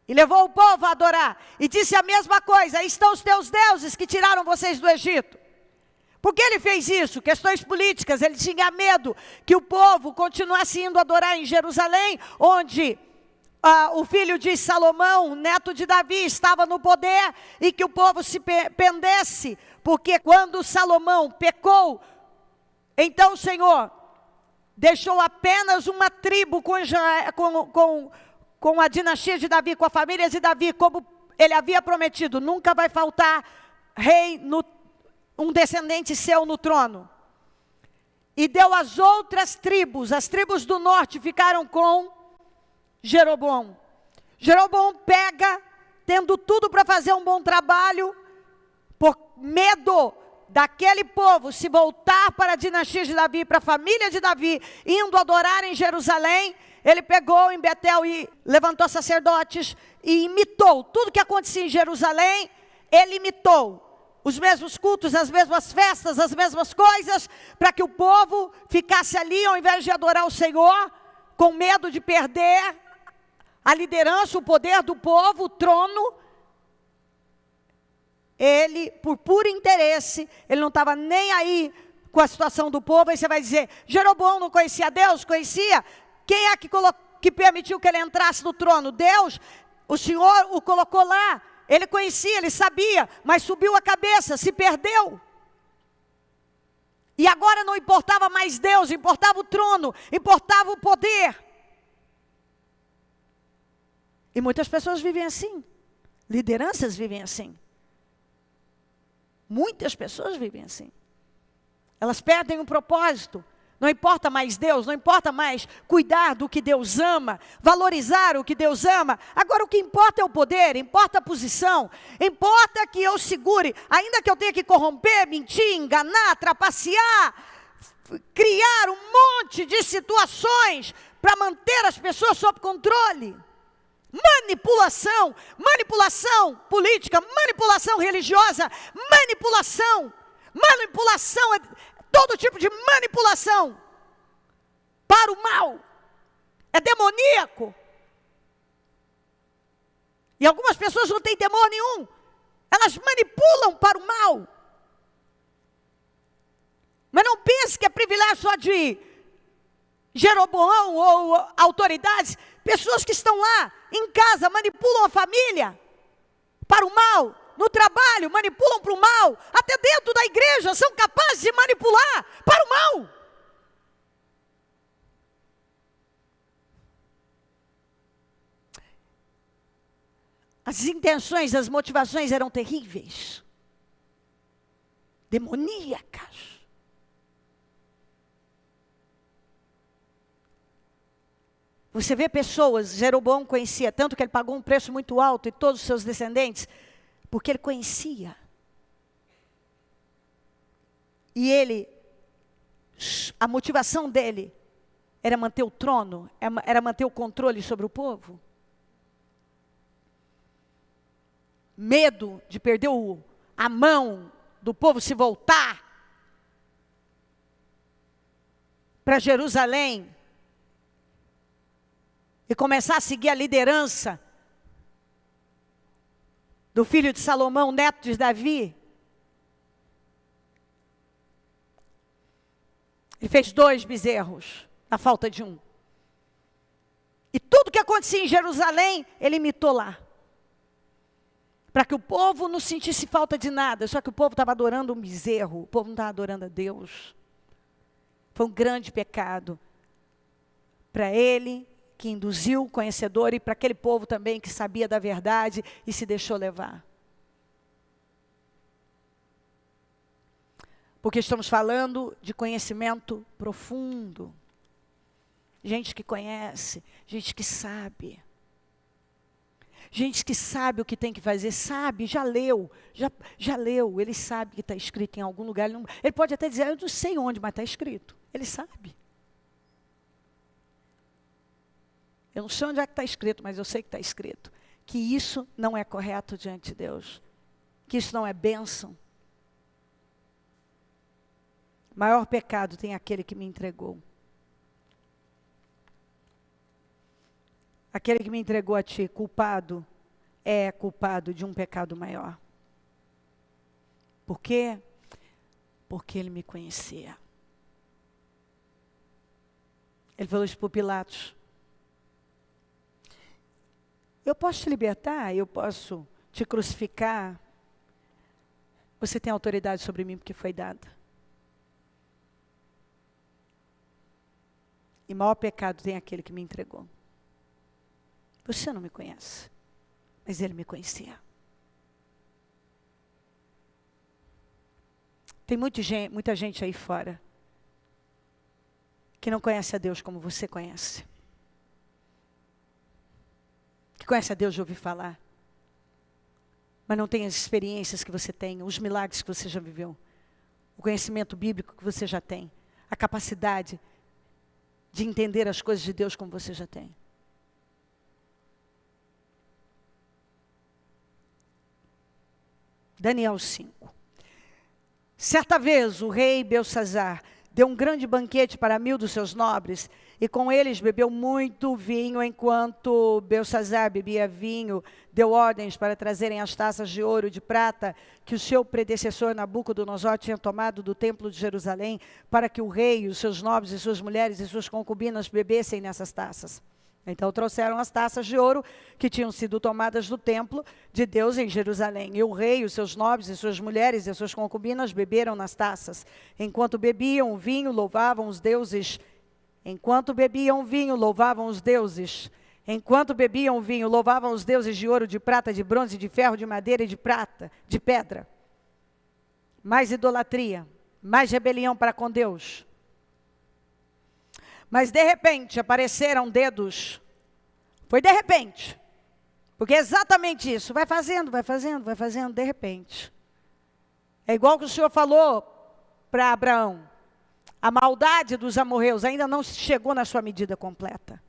E levou o povo a adorar. E disse a mesma coisa: aí estão os teus deuses que tiraram vocês do Egito. Por que ele fez isso? Questões políticas. Ele tinha medo que o povo continuasse indo adorar em Jerusalém, onde o filho de Salomão, neto de Davi, estava no poder, e que o povo se pendesse. Porque quando Salomão pecou, então o Senhor deixou apenas uma tribo com a dinastia de Davi, com a família de Davi, como ele havia prometido. Nunca vai faltar rei, um descendente seu no trono. E deu as outras tribos, as tribos do norte ficaram com Jeroboão. Jeroboão pega, tendo tudo para fazer um bom trabalho, por medo daquele povo se voltar para a dinastia de Davi, para a família de Davi, indo adorar em Jerusalém, ele pegou em Betel e levantou sacerdotes e imitou tudo que acontecia em Jerusalém. Ele imitou os mesmos cultos, as mesmas festas, as mesmas coisas, para que o povo ficasse ali, ao invés de adorar o Senhor, com medo de perder a liderança, o poder do povo, o trono. Ele, por puro interesse, ele não estava nem aí com a situação do povo. Aí você vai dizer, Jeroboão não conhecia Deus? Conhecia. Quem é que permitiu que ele entrasse no trono? Deus. O Senhor o colocou lá. Ele conhecia, ele sabia, mas subiu a cabeça, se perdeu. E agora não importava mais Deus, importava o trono, importava o poder. E muitas pessoas vivem assim. Lideranças vivem assim. Muitas pessoas vivem assim. Elas perdem o propósito. Não importa mais Deus, não importa mais cuidar do que Deus ama, valorizar o que Deus ama. Agora o que importa é o poder, importa a posição, importa que eu segure, ainda que eu tenha que corromper, mentir, enganar, trapacear, criar um monte de situações para manter as pessoas sob controle. Manipulação, manipulação política, manipulação religiosa, manipulação é todo tipo de manipulação para o mal, é demoníaco. E algumas pessoas não têm temor nenhum, elas manipulam para o mal. Mas não pense que é privilégio só de Jeroboão ou autoridades. Pessoas que estão lá em casa manipulam a família para o mal, no trabalho manipulam para o mal, até dentro da igreja são capazes de manipular para o mal. As intenções, as motivações eram terríveis, demoníacas. Você vê pessoas, Jeroboão conhecia, tanto que ele pagou um preço muito alto, e todos os seus descendentes, porque ele conhecia. E ele, a motivação dele, era manter o trono, era manter o controle sobre o povo. Medo de perder a mão do povo se voltar para Jerusalém, e começar a seguir a liderança do filho de Salomão, neto de Davi. Ele fez 2 bezerros, na falta de um. E tudo que acontecia em Jerusalém, ele imitou lá. Para que o povo não sentisse falta de nada. Só que o povo estava adorando um bezerro, o povo não estava adorando a Deus. Foi um grande pecado para ele, que induziu o conhecedor, e para aquele povo também que sabia da verdade e se deixou levar. Porque estamos falando de conhecimento profundo. Gente que conhece, gente que sabe. Gente que sabe o que tem que fazer, sabe, já leu, ele sabe que está escrito em algum lugar. Ele pode até dizer, eu não sei onde, mas está escrito. Ele sabe. Eu não sei onde é que está escrito, mas eu sei que está escrito. Que isso não é correto diante de Deus. Que isso não é bênção. Maior pecado tem aquele que me entregou. Aquele que me entregou a ti, culpado, é culpado de um pecado maior. Por quê? Porque ele me conhecia. Ele falou isso para Pilatos. Eu posso te libertar, eu posso te crucificar. Você tem autoridade sobre mim porque foi dada. E maior pecado tem aquele que me entregou. Você não me conhece, mas ele me conhecia. Tem muita gente aí fora que não conhece a Deus como você conhece. Que conhece a Deus de ouvir falar, mas não tem as experiências que você tem, os milagres que você já viveu, o conhecimento bíblico que você já tem, a capacidade de entender as coisas de Deus como você já tem. Daniel 5. Certa vez o rei Belsazar deu um grande banquete para 1000 dos seus nobres, e com eles bebeu muito vinho. Enquanto Belsazar bebia vinho, deu ordens para trazerem as taças de ouro e de prata que o seu predecessor Nabucodonosor tinha tomado do templo de Jerusalém, para que o rei, os seus nobres e suas mulheres e suas concubinas bebessem nessas taças. Então trouxeram as taças de ouro que tinham sido tomadas do templo de Deus em Jerusalém. E o rei, os seus nobres e suas mulheres e suas concubinas beberam nas taças. Enquanto bebiam o vinho, louvavam os deuses. Enquanto bebiam o vinho, louvavam os deuses. Enquanto bebiam o vinho, louvavam os deuses de ouro, de prata, de bronze, de ferro, de madeira e de prata, de pedra. Mais idolatria, mais rebelião para com Deus. Mas de repente apareceram dedos. Foi de repente. Porque é exatamente isso. Vai fazendo, de repente. É igual que o Senhor falou para Abraão. A maldade dos amorreus ainda não chegou na sua medida completa.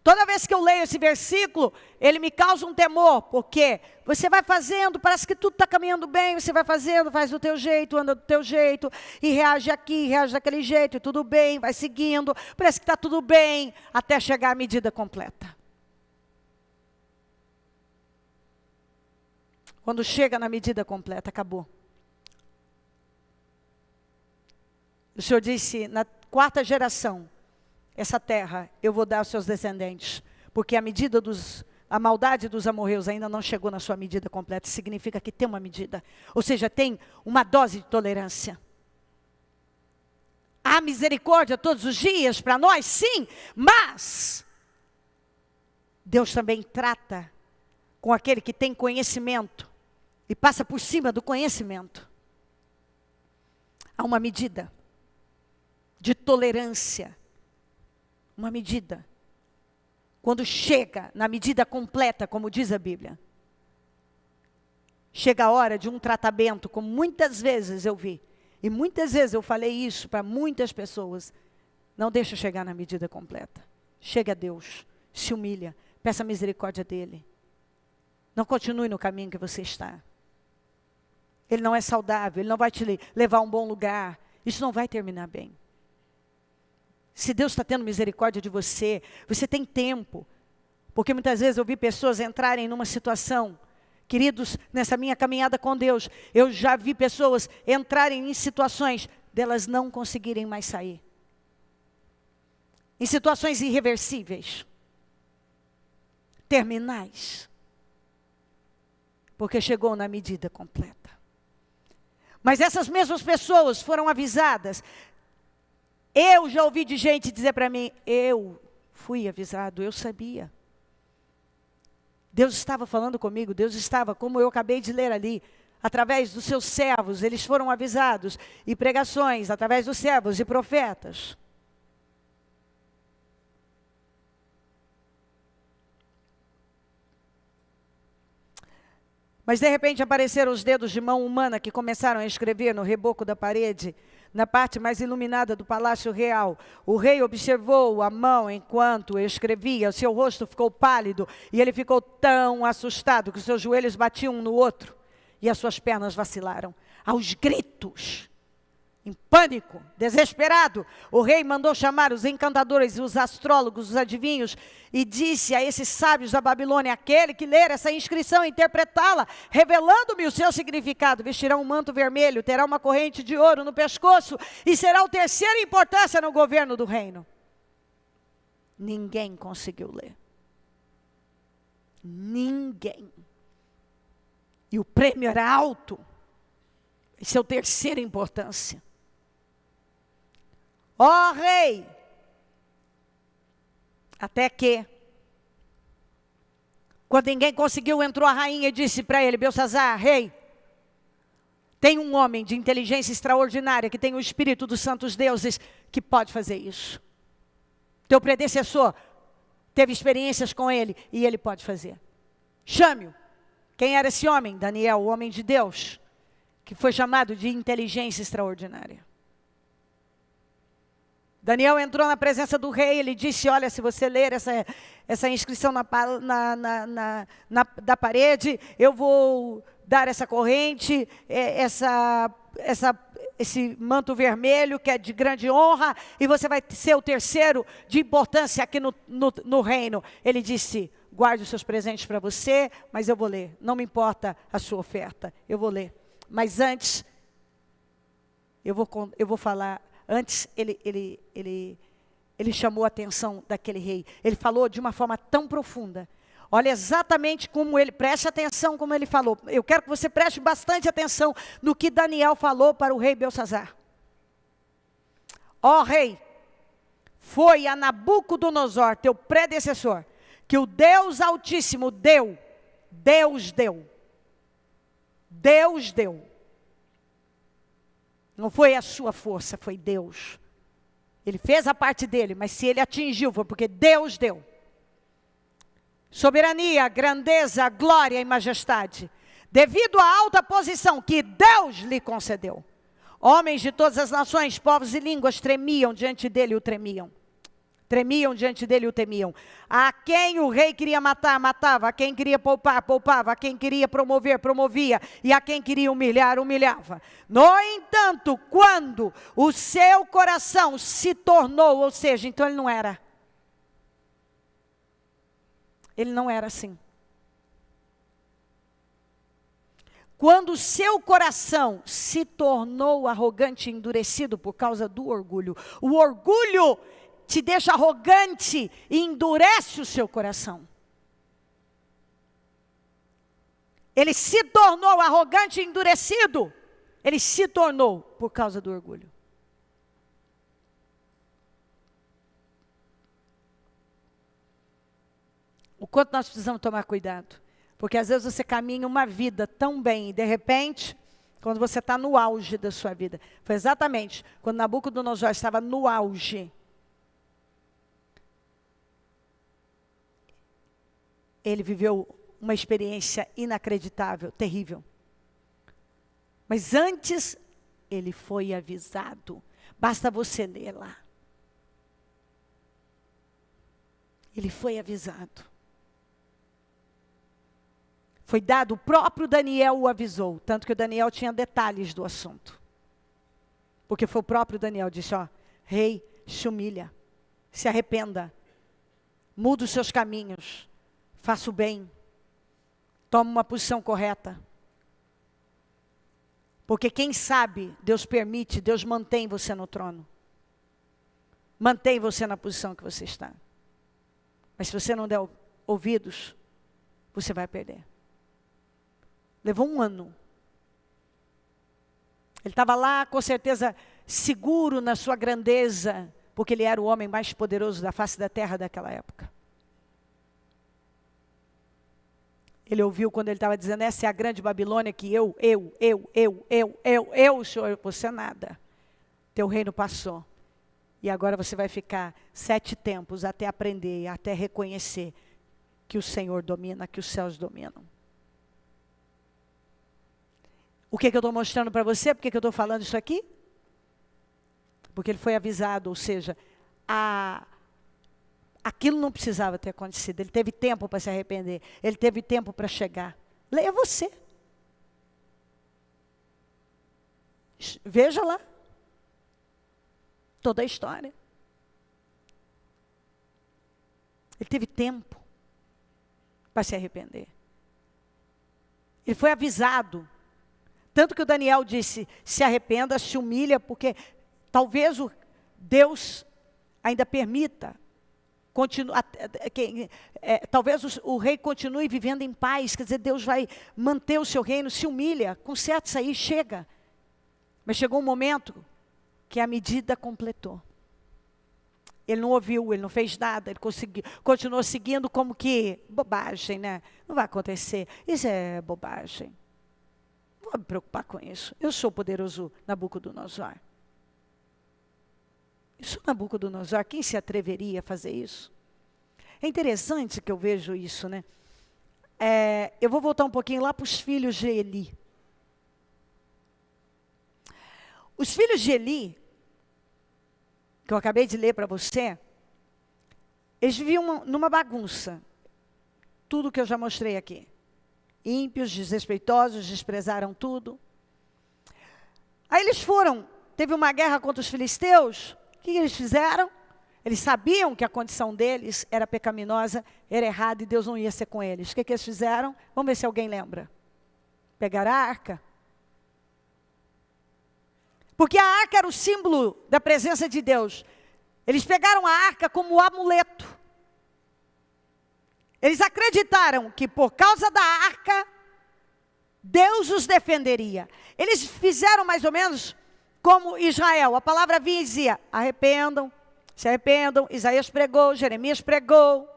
Toda vez que eu leio esse versículo, ele me causa um temor, porque você vai fazendo, parece que tudo está caminhando bem, você vai fazendo, faz do teu jeito, anda do teu jeito, e reage aqui, reage daquele jeito, e tudo bem, vai seguindo, parece que está tudo bem, até chegar à medida completa. Quando chega na medida completa, acabou. O Senhor disse, na 4ª geração, essa terra eu vou dar aos seus descendentes, porque a maldade dos amorreus ainda não chegou na sua medida completa. Significa que tem uma medida, ou seja, tem uma dose de tolerância. Há misericórdia todos os dias para nós, sim, mas Deus também trata com aquele que tem conhecimento e passa por cima do conhecimento. Há uma medida de tolerância. Uma medida. Quando chega na medida completa, como diz a Bíblia, chega a hora de um tratamento, como muitas vezes eu vi, e muitas vezes eu falei isso para muitas pessoas. Não deixa chegar na medida completa. Chega a Deus, se humilha, peça a misericórdia dEle. Não continue no caminho que você está. Ele não é saudável, Ele não vai te levar a um bom lugar. Isso não vai terminar bem. Se Deus está tendo misericórdia de você, você tem tempo. Porque muitas vezes eu vi pessoas entrarem numa situação, queridos, nessa minha caminhada com Deus, eu já vi pessoas entrarem em situações delas não conseguirem mais sair. Em situações irreversíveis, terminais. Porque chegou na medida completa. Mas essas mesmas pessoas foram avisadas. Eu já ouvi de gente dizer para mim, eu fui avisado, eu sabia. Deus estava falando comigo, Deus estava, como eu acabei de ler ali, através dos seus servos, eles foram avisados, e pregações, através dos servos e profetas. Mas de repente apareceram os dedos de mão humana que começaram a escrever no reboco da parede, na parte mais iluminada do palácio real. O rei observou a mão enquanto escrevia, seu rosto ficou pálido e ele ficou tão assustado que os seus joelhos batiam um no outro e as suas pernas vacilaram. Aos gritos, em pânico, desesperado, o rei mandou chamar os encantadores, os astrólogos, os adivinhos, e disse a esses sábios da Babilônia: aquele que ler essa inscrição e interpretá-la, revelando-me o seu significado, vestirá um manto vermelho, terá uma corrente de ouro no pescoço, e será o terceiro em importância no governo do reino. Ninguém conseguiu ler. Ninguém. E o prêmio era alto. Esse é o terceiro em importância. Ó rei, até que, quando ninguém conseguiu, entrou a rainha e disse para ele: Belsazar, rei, tem um homem de inteligência extraordinária, que tem o espírito dos santos deuses, que pode fazer isso. Teu predecessor teve experiências com ele, e ele pode fazer. Chame-o. Quem era esse homem? Daniel, o homem de Deus, que foi chamado de inteligência extraordinária. Daniel entrou na presença do rei, ele disse, olha, se você ler essa inscrição da parede, eu vou dar essa corrente, esse manto vermelho, que é de grande honra, e você vai ser o terceiro de importância aqui no reino. Ele disse, guarde os seus presentes para você, mas eu vou ler. Não me importa a sua oferta, eu vou ler. Mas antes, eu vou falar. Antes, ele chamou a atenção daquele rei. Ele falou de uma forma tão profunda. Olha exatamente como ele, preste atenção como ele falou. Eu quero que você preste bastante atenção no que Daniel falou para o rei Beltsazar. Ó rei, foi a Nabucodonosor, teu predecessor, que o Deus Altíssimo deu. Deus deu. Deus deu. Não foi a sua força, foi Deus. Ele fez a parte dele, mas se ele atingiu, foi porque Deus deu. Soberania, grandeza, glória e majestade, devido à alta posição que Deus lhe concedeu. Homens de todas as nações, povos e línguas tremiam diante dele e o tremiam. Tremiam diante dele e o temiam. A quem o rei queria matar, matava. A quem queria poupar, poupava. A quem queria promover, promovia. E a quem queria humilhar, humilhava. No entanto, quando o seu coração se tornou, ou seja, então ele não era. Ele não era assim. Quando o seu coração se tornou arrogante e endurecido por causa do orgulho. O orgulho te deixa arrogante e endurece o seu coração. Ele se tornou arrogante e endurecido. Ele se tornou por causa do orgulho. O quanto nós precisamos tomar cuidado. Porque às vezes você caminha uma vida tão bem e de repente, quando você está no auge da sua vida. Foi exatamente quando Nabucodonosor estava no auge. Ele viveu uma experiência inacreditável, terrível. Mas antes, ele foi avisado. Basta você ler lá. Ele foi avisado. Foi dado, o próprio Daniel o avisou. Tanto que o Daniel tinha detalhes do assunto. Porque foi o próprio Daniel que disse, ó, rei, se humilha, se arrependa, muda os seus caminhos. Faça o bem. Toma uma posição correta. Porque quem sabe, Deus permite, Deus mantém você no trono. Mantém você na posição que você está. Mas se você não der ouvidos, você vai perder. Levou 1 ano. Ele estava lá, com certeza, seguro na sua grandeza, porque ele era o homem mais poderoso da face da terra daquela época. Ele ouviu quando ele estava dizendo, essa é a grande Babilônia que eu, Senhor, você nada. Teu reino passou. E agora você vai ficar 7 tempos até aprender, até reconhecer que o Senhor domina, que os céus dominam. O que eu estou mostrando para você? Por que eu estou falando isso aqui? Porque ele foi avisado, ou seja, aquilo não precisava ter acontecido. Ele teve tempo para se arrepender. Ele teve tempo para chegar. Leia você. Veja lá. Toda a história. Ele teve tempo para se arrepender. Ele foi avisado. Tanto que o Daniel disse, se arrependa, se humilha, porque talvez Deus ainda permita. Talvez o rei continue vivendo em paz, quer dizer, Deus vai manter o seu reino, se humilha, conserte isso aí, chega. Mas chegou um momento que a medida completou. Ele não ouviu, ele não fez nada, ele continuou seguindo como que bobagem, né? Não vai acontecer, isso é bobagem. Não vou me preocupar com isso, eu sou o poderoso Nabucodonosor. Isso Nabucodonosor, quem se atreveria a fazer isso? É interessante que eu vejo isso, né? Eu vou voltar um pouquinho lá para os filhos de Eli. Os filhos de Eli, que eu acabei de ler para você, eles viviam numa bagunça. Tudo que eu já mostrei aqui. Ímpios, desrespeitosos, desprezaram tudo. Aí eles teve uma guerra contra os filisteus. O que eles fizeram? Eles sabiam que a condição deles era pecaminosa, era errada e Deus não ia ser com eles. O que eles fizeram? Vamos ver se alguém lembra. Pegaram a arca. Porque a arca era o símbolo da presença de Deus. Eles pegaram a arca como amuleto. Eles acreditaram que por causa da arca, Deus os defenderia. Eles fizeram mais ou menos como Israel. A palavra vinha e dizia, arrependam, se arrependam. Isaías pregou, Jeremias pregou.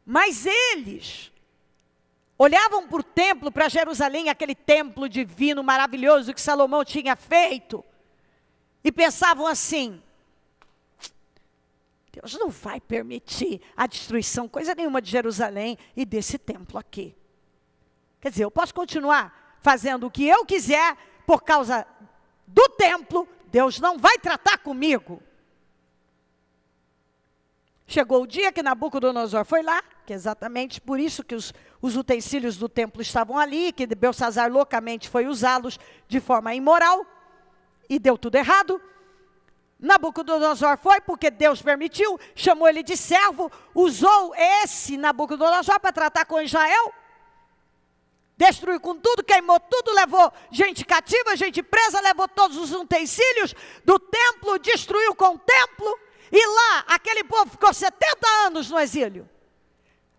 Mas eles olhavam para o templo, para Jerusalém, aquele templo divino, maravilhoso que Salomão tinha feito. E pensavam assim, Deus não vai permitir a destruição, coisa nenhuma de Jerusalém e desse templo aqui. Quer dizer, eu posso continuar fazendo o que eu quiser por causa do templo, Deus não vai tratar comigo. Chegou o dia que Nabucodonosor foi lá, que é exatamente por isso que os utensílios do templo estavam ali, que Belsassar loucamente foi usá-los de forma imoral, e deu tudo errado. Nabucodonosor foi porque Deus permitiu, chamou ele de servo, usou esse Nabucodonosor para tratar com Israel, destruiu com tudo, queimou tudo, levou gente cativa, gente presa, levou todos os utensílios do templo, destruiu com o templo, e lá aquele povo ficou 70 anos no exílio.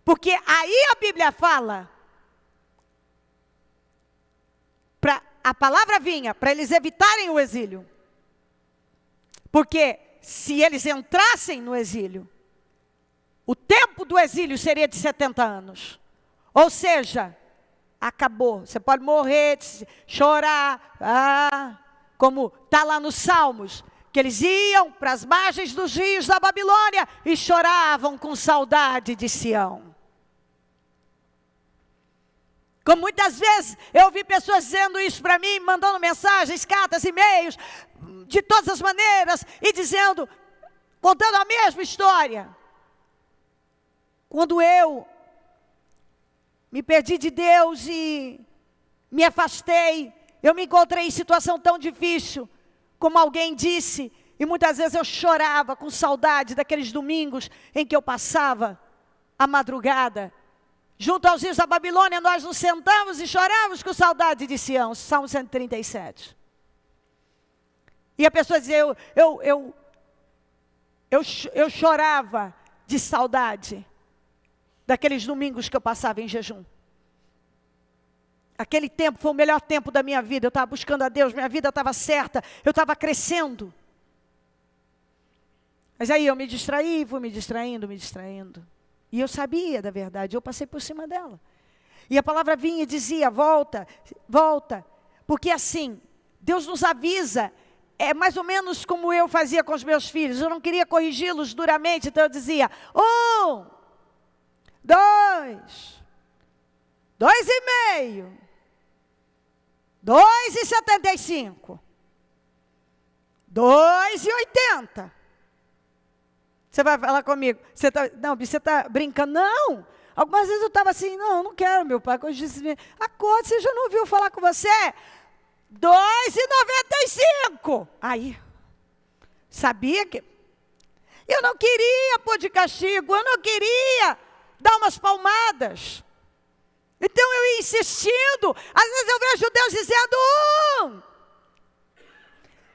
Porque aí a Bíblia fala, a palavra vinha para eles evitarem o exílio. Porque se eles entrassem no exílio, o tempo do exílio seria de 70 anos. Ou seja, acabou. Você pode morrer, chorar, como está lá nos Salmos, que eles iam para as margens dos rios da Babilônia e choravam com saudade de Sião. Como muitas vezes eu ouvi pessoas dizendo isso para mim, mandando mensagens, cartas, e-mails, de todas as maneiras, e dizendo, contando a mesma história. Quando eu me perdi de Deus e me afastei, eu me encontrei em situação tão difícil, como alguém disse, e muitas vezes eu chorava com saudade daqueles domingos em que eu passava a madrugada. Junto aos rios da Babilônia, nós nos sentamos e choramos com saudade de Sião, Salmo 137. E a pessoa dizia, eu chorava de saudade daqueles domingos que eu passava em jejum. Aquele tempo foi o melhor tempo da minha vida, eu estava buscando a Deus, minha vida estava certa, eu estava crescendo. Mas aí eu me distraí, fui me distraindo. E eu sabia da verdade, eu passei por cima dela. E a palavra vinha e dizia, volta, volta. Porque assim, Deus nos avisa, é mais ou menos como eu fazia com os meus filhos. Eu não queria corrigi-los duramente, então eu dizia, 1, 2, 2,5, 2,75, 2,80. Você vai falar comigo, você está brincando? Não, algumas vezes eu estava assim, não quero, meu pai. Quando eu disse, acorda, você já não ouviu falar com você? 2,95. Aí, sabia que eu não queria pôr de castigo, eu não queria dar umas palmadas. Então eu ia insistindo, às vezes eu vejo Deus dizendo 1,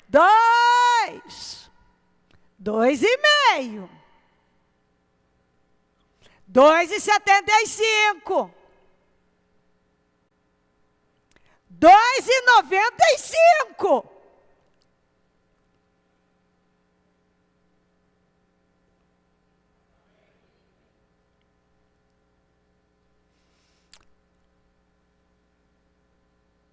2, 2,5, 2,75, 2,95.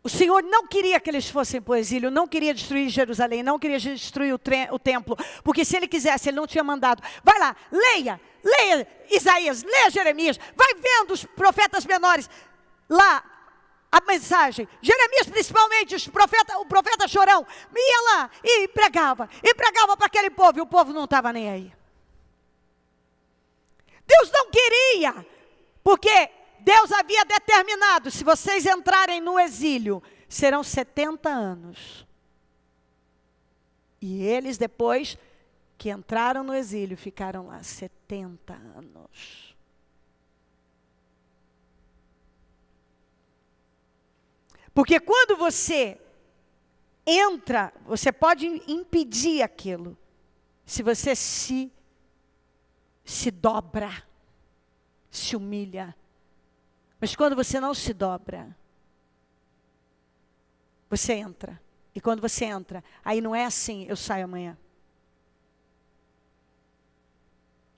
O Senhor não queria que eles fossem para o exílio, não queria destruir Jerusalém, não queria destruir o templo, porque se ele quisesse, ele não tinha mandado. Vai lá, leia Isaías, leia Jeremias, vai vendo os profetas menores lá, a mensagem. Jeremias principalmente, o profeta chorão, ia lá e pregava para aquele povo, e o povo não estava nem aí. Deus não queria, porque Deus havia determinado, se vocês entrarem no exílio, serão 70 anos. E eles depois que entraram no exílio, ficaram lá 70 anos. Porque quando você entra, você pode impedir aquilo, se você se dobra, se humilha. Mas quando você não se dobra, você entra. E quando você entra, aí não é assim, eu saio amanhã.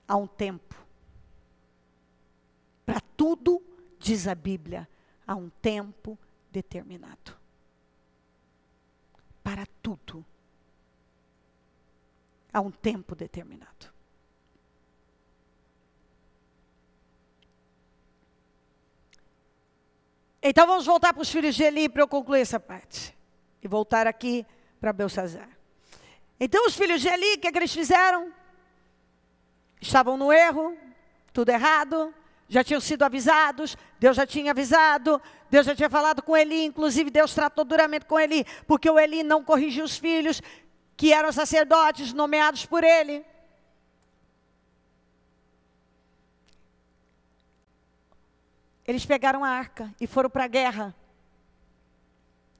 Há um tempo. Para tudo, diz a Bíblia, há um tempo determinado. Para tudo. Há um tempo determinado. Então vamos voltar para os filhos de Eli para eu concluir essa parte. E voltar aqui para Belsazar. Então os filhos de Eli, o que eles fizeram? Estavam no erro, tudo errado, já tinham sido avisados, Deus já tinha avisado, Deus já tinha falado com Eli, inclusive Deus tratou duramente com Eli, porque o Eli não corrigiu os filhos, que eram sacerdotes nomeados por ele. Eles pegaram a arca e foram para a guerra,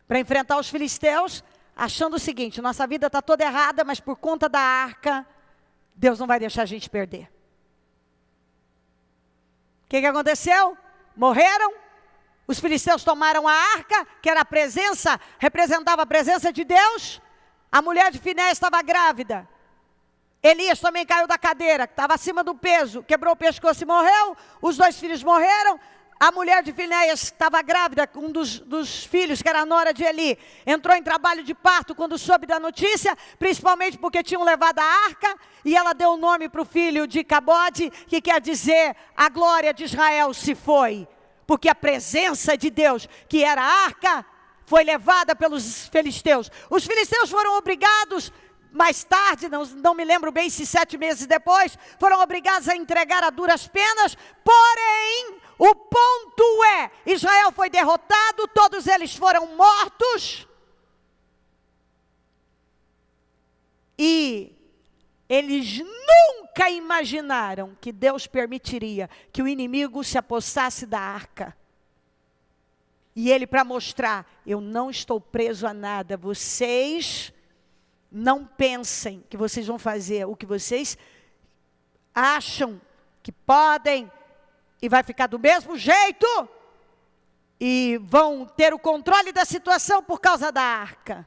para enfrentar os filisteus, achando o seguinte: nossa vida está toda errada, mas por conta da arca, Deus não vai deixar a gente perder. O que aconteceu? Morreram, os filisteus tomaram a arca, que era a presença, representava a presença de Deus. A mulher de Finéias estava grávida. Elias também caiu da cadeira, estava acima do peso, quebrou o pescoço e morreu. Os 2 filhos morreram. A mulher de Finéias estava grávida, um dos filhos, que era a nora de Eli, entrou em trabalho de parto quando soube da notícia, principalmente porque tinham levado a arca, e ela deu o nome para o filho de Cabode, que quer dizer, a glória de Israel se foi, porque a presença de Deus, que era a arca, foi levada pelos filisteus. Os filisteus foram obrigados, mais tarde, não me lembro bem se 7 meses depois, foram obrigados a entregar a duras penas, porém, o ponto é, Israel foi derrotado, todos eles foram mortos, e eles nunca imaginaram que Deus permitiria que o inimigo se apossasse da arca. E ele, para mostrar, eu não estou preso a nada, vocês não pensem que vocês vão fazer o que vocês acham que podem, e vai ficar do mesmo jeito, e vão ter o controle da situação por causa da arca.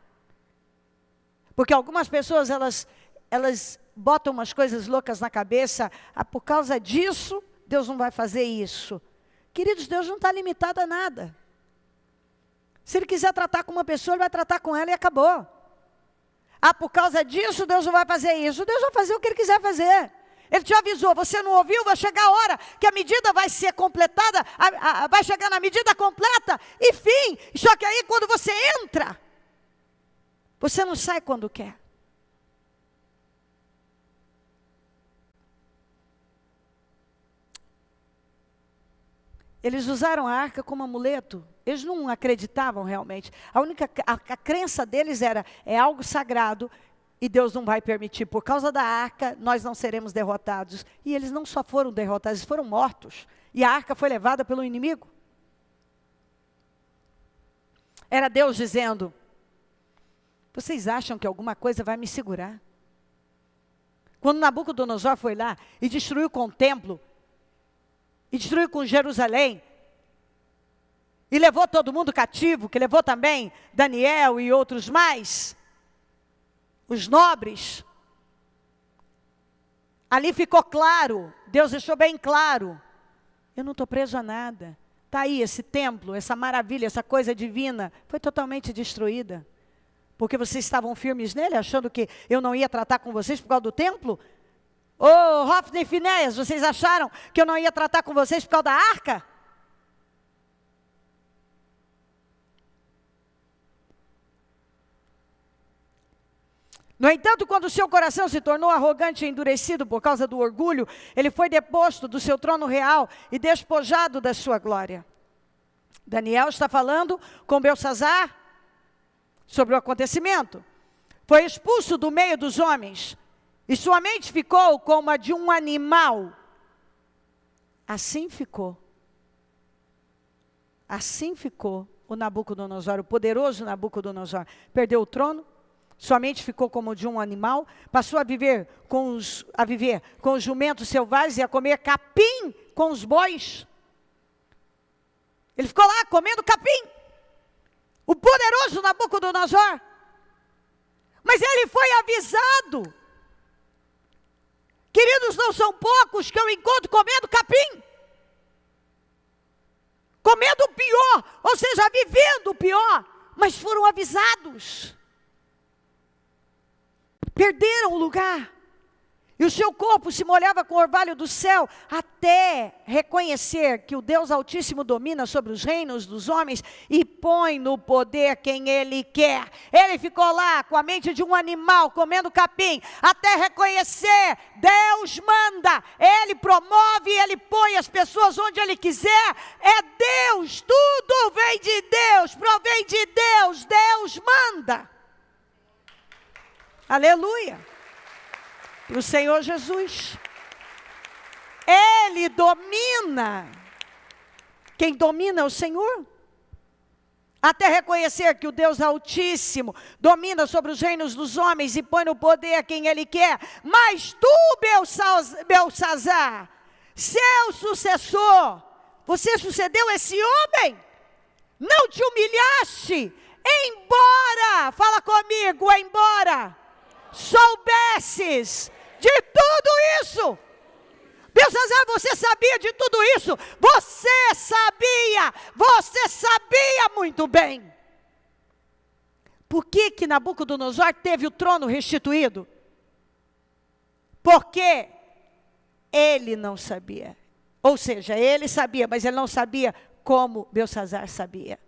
Porque algumas pessoas, elas botam umas coisas loucas na cabeça, por causa disso, Deus não vai fazer isso. Queridos, Deus não está limitado a nada. Se Ele quiser tratar com uma pessoa, Ele vai tratar com ela e acabou. Por causa disso, Deus não vai fazer isso. Deus vai fazer o que Ele quiser fazer. Ele te avisou, você não ouviu, vai chegar a hora que a medida vai ser completada, vai chegar na medida completa, e fim. Só que aí quando você entra, você não sai quando quer. Eles usaram a arca como amuleto. Eles não acreditavam realmente. A crença deles era, é algo sagrado e Deus não vai permitir. Por causa da arca, nós não seremos derrotados. E eles não só foram derrotados, eles foram mortos. E a arca foi levada pelo inimigo. Era Deus dizendo, vocês acham que alguma coisa vai me segurar? Quando Nabucodonosor foi lá e destruiu com o templo, e destruiu com Jerusalém, e levou todo mundo cativo, que levou também Daniel e outros mais, os nobres, ali ficou claro, Deus deixou bem claro, eu não estou preso a nada, Está aí esse templo, essa maravilha, essa coisa divina, foi totalmente destruída. Porque vocês estavam firmes nele, achando que eu não ia tratar com vocês por causa do templo? Ô, Hofni e Finéias, vocês acharam que eu não ia tratar com vocês por causa da arca? No entanto, quando o seu coração se tornou arrogante e endurecido por causa do orgulho, ele foi deposto do seu trono real e despojado da sua glória. Daniel está falando com Beltsazar sobre o acontecimento. Foi expulso do meio dos homens e sua mente ficou como a de um animal. Assim ficou o Nabucodonosor, o poderoso Nabucodonosor. Perdeu o trono. Sua mente ficou como de um animal, passou a viver com os jumentos selvagens e a comer capim com os bois. Ele ficou lá comendo capim. O poderoso Nabucodonosor. Mas ele foi avisado. Queridos, não são poucos que eu encontro comendo capim. Comendo o pior, ou seja, vivendo o pior, mas foram avisados. Perderam o lugar. E o seu corpo se molhava com o orvalho do céu, até reconhecer que o Deus Altíssimo domina sobre os reinos dos homens e põe no poder quem Ele quer. Ele ficou lá com a mente de um animal, comendo capim, até reconhecer, Deus manda, Ele promove, Ele põe as pessoas onde Ele quiser. É Deus, tudo vem de Deus, provém de Deus, Deus manda. Aleluia, para o Senhor Jesus. Ele domina. Quem domina é o Senhor. Até reconhecer que o Deus Altíssimo domina sobre os reinos dos homens e põe no poder a quem Ele quer. Mas tu, Beltsazar, seu sucessor, você sucedeu esse homem? Não te humilhaste? Embora, fala comigo, embora soubesses de tudo isso. Beltsazar, você sabia de tudo isso? Você sabia muito bem. Por que Nabucodonosor teve o trono restituído? Porque ele não sabia. Ou seja, ele sabia, mas ele não sabia como Beltsazar sabia.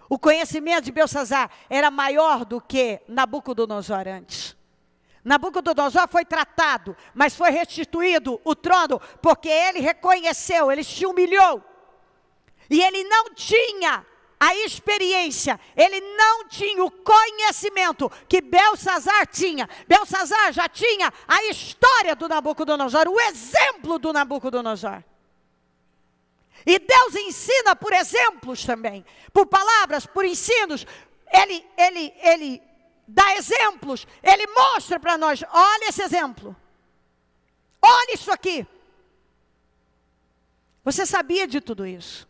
O conhecimento de Beltsazar era maior do que Nabucodonosor antes. Nabucodonosor foi tratado, mas foi restituído o trono, porque ele reconheceu, ele se humilhou. E ele não tinha a experiência, ele não tinha o conhecimento que Beltsazar tinha. Beltsazar já tinha a história do Nabucodonosor, o exemplo do Nabucodonosor. E Deus ensina por exemplos também, por palavras, por ensinos. Ele dá exemplos, Ele mostra para nós, olha esse exemplo, olha isso aqui. Você sabia de tudo isso.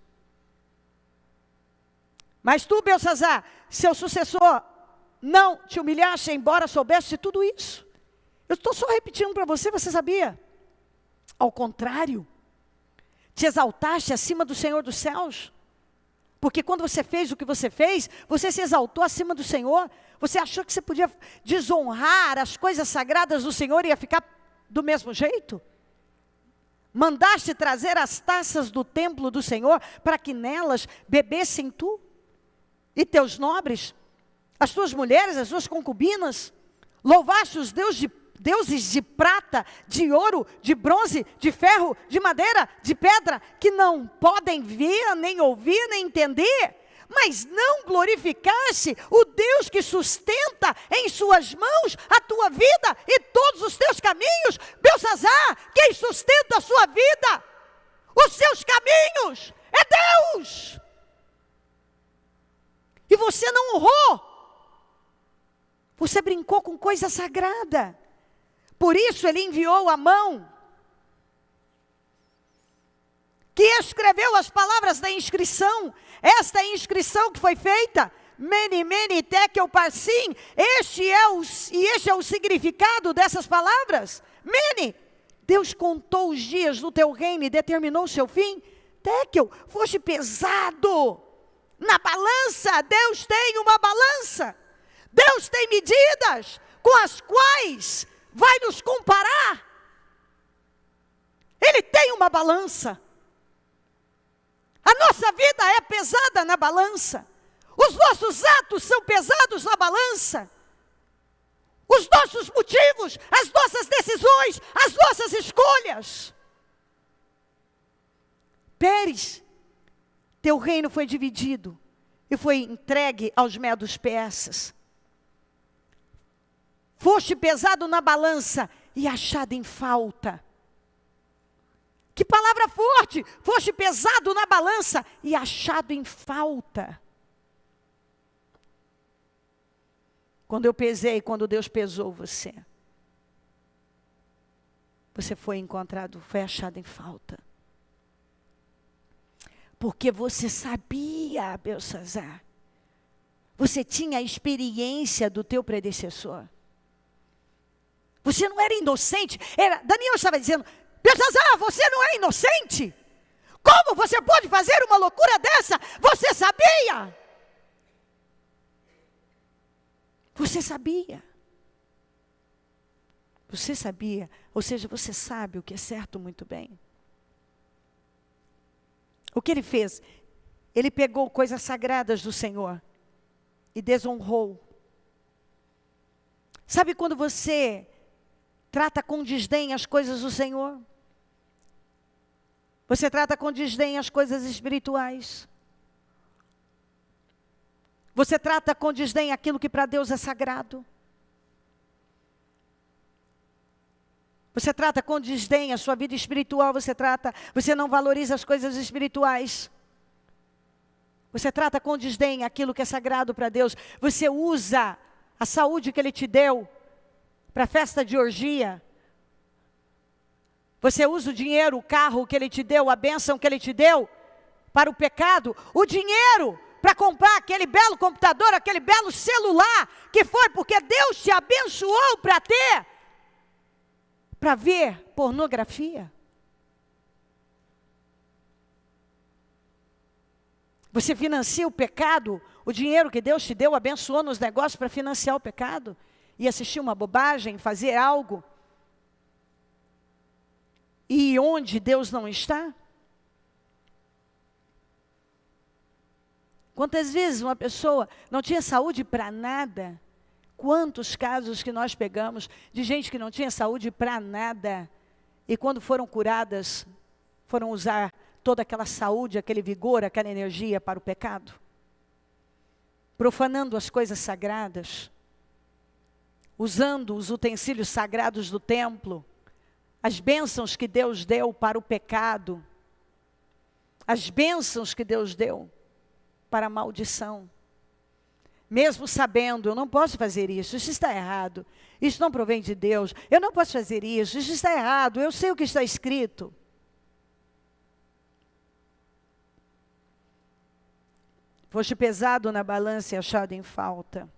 Mas tu, Beltsazar, seu sucessor, não te humilhaste, embora soubesse de tudo isso. Eu estou só repetindo para você, você sabia? Ao contrário, te exaltaste acima do Senhor dos céus. Porque quando você fez o que você fez, você se exaltou acima do Senhor. Você achou que você podia desonrar as coisas sagradas do Senhor e ia ficar do mesmo jeito? Mandaste trazer as taças do templo do Senhor para que nelas bebessem tu e teus nobres, as tuas mulheres, as tuas concubinas. Louvaste os deuses de prata, de ouro, de bronze, de ferro, de madeira, de pedra, que não podem ver, nem ouvir, nem entender. Mas não glorificaste o Deus que sustenta em suas mãos a tua vida e todos os teus caminhos. Beltsazar, quem sustenta a sua vida, os seus caminhos, é Deus. E você não honrou. Você brincou com coisa sagrada. Por isso ele enviou a mão, que escreveu as palavras da inscrição. Esta inscrição que foi feita, Mene, Mene, Tekel, Parsim, este é o significado dessas palavras. Mene, Deus contou os dias do teu reino e determinou o seu fim. téquel, foste pesado na balança. Deus tem uma balança. Deus tem medidas com as quais vai nos comparar. Ele tem uma balança. A nossa vida é pesada na balança. Os nossos atos são pesados na balança. Os nossos motivos, as nossas decisões, as nossas escolhas. Pérez, teu reino foi dividido e foi entregue aos medos persas. Foste pesado na balança e achado em falta. Que palavra forte! Foste pesado na balança e achado em falta. Quando eu pesei, quando Deus pesou você, você foi encontrado, foi achado em falta. Porque você sabia, Belsazar, você tinha a experiência do teu predecessor. Você não era inocente. Daniel estava dizendo, Belsazar, você não é inocente? Como você pode fazer uma loucura dessa? Você sabia? Você sabia. Você sabia. Ou seja, você sabe o que é certo muito bem. O que ele fez? Ele pegou coisas sagradas do Senhor e desonrou. Sabe quando você trata com desdém as coisas do Senhor? Você trata com desdém as coisas espirituais. Você trata com desdém aquilo que para Deus é sagrado. Você trata com desdém a sua vida espiritual, você não valoriza as coisas espirituais. Você trata com desdém aquilo que é sagrado para Deus. Você usa a saúde que Ele te deu para festa de orgia. Você usa o dinheiro, o carro que Ele te deu, a bênção que Ele te deu para o pecado. O dinheiro para comprar aquele belo computador, aquele belo celular, que foi porque Deus te abençoou para ter, para ver pornografia. Você financia o pecado, o dinheiro que Deus te deu, abençoou nos negócios para financiar o pecado, e assistir uma bobagem, fazer algo, e onde Deus não está? Quantas vezes uma pessoa não tinha saúde para nada? Quantos casos que nós pegamos de gente que não tinha saúde para nada, e quando foram curadas, foram usar toda aquela saúde, aquele vigor, aquela energia para o pecado? Profanando as coisas sagradas, usando os utensílios sagrados do templo, as bênçãos que Deus deu para o pecado, as bênçãos que Deus deu para a maldição. Mesmo sabendo, eu não posso fazer isso está errado, isso não provém de Deus, eu não posso fazer isso está errado, eu sei o que está escrito. Foste pesado na balança e achado em falta.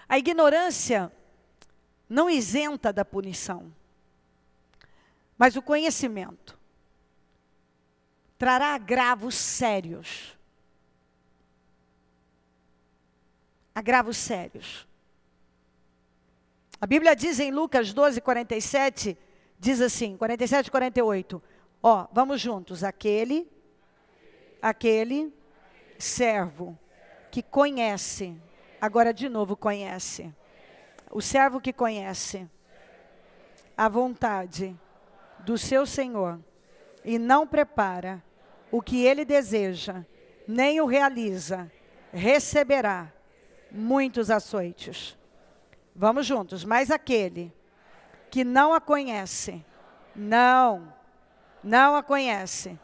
A ignorância não isenta da punição, mas o conhecimento trará agravos sérios. Agravos sérios. A Bíblia diz em Lucas 12, 47, diz assim, 47 e 48. Ó, vamos juntos. Aquele servo que conhece, agora de novo conhece. O servo que conhece a vontade do seu Senhor e não prepara o que ele deseja, nem o realiza, receberá muitos açoites. Vamos juntos. Mas aquele que não a conhece, não a conhece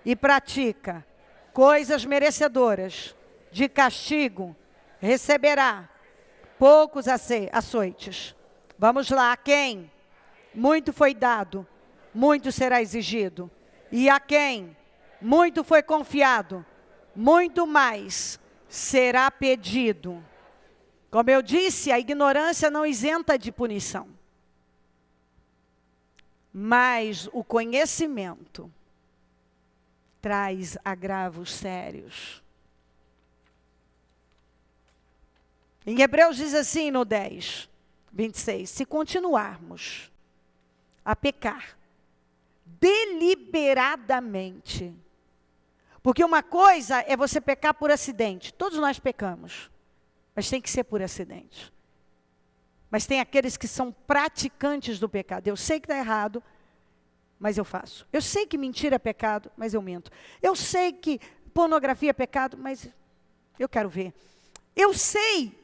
e pratica coisas merecedoras de castigo, receberá poucos açoites. Vamos lá. A quem muito foi dado, muito será exigido. E a quem muito foi confiado, muito mais será pedido. Como eu disse, a ignorância não isenta de punição. Mas o conhecimento traz agravos sérios. Em Hebreus diz assim no 10, 26, se continuarmos a pecar deliberadamente, porque uma coisa é você pecar por acidente, todos nós pecamos, mas tem que ser por acidente. Mas tem aqueles que são praticantes do pecado. Eu sei que está errado, mas eu faço. Eu sei que mentira é pecado, mas eu minto. Eu sei que pornografia é pecado, mas eu quero ver. Eu sei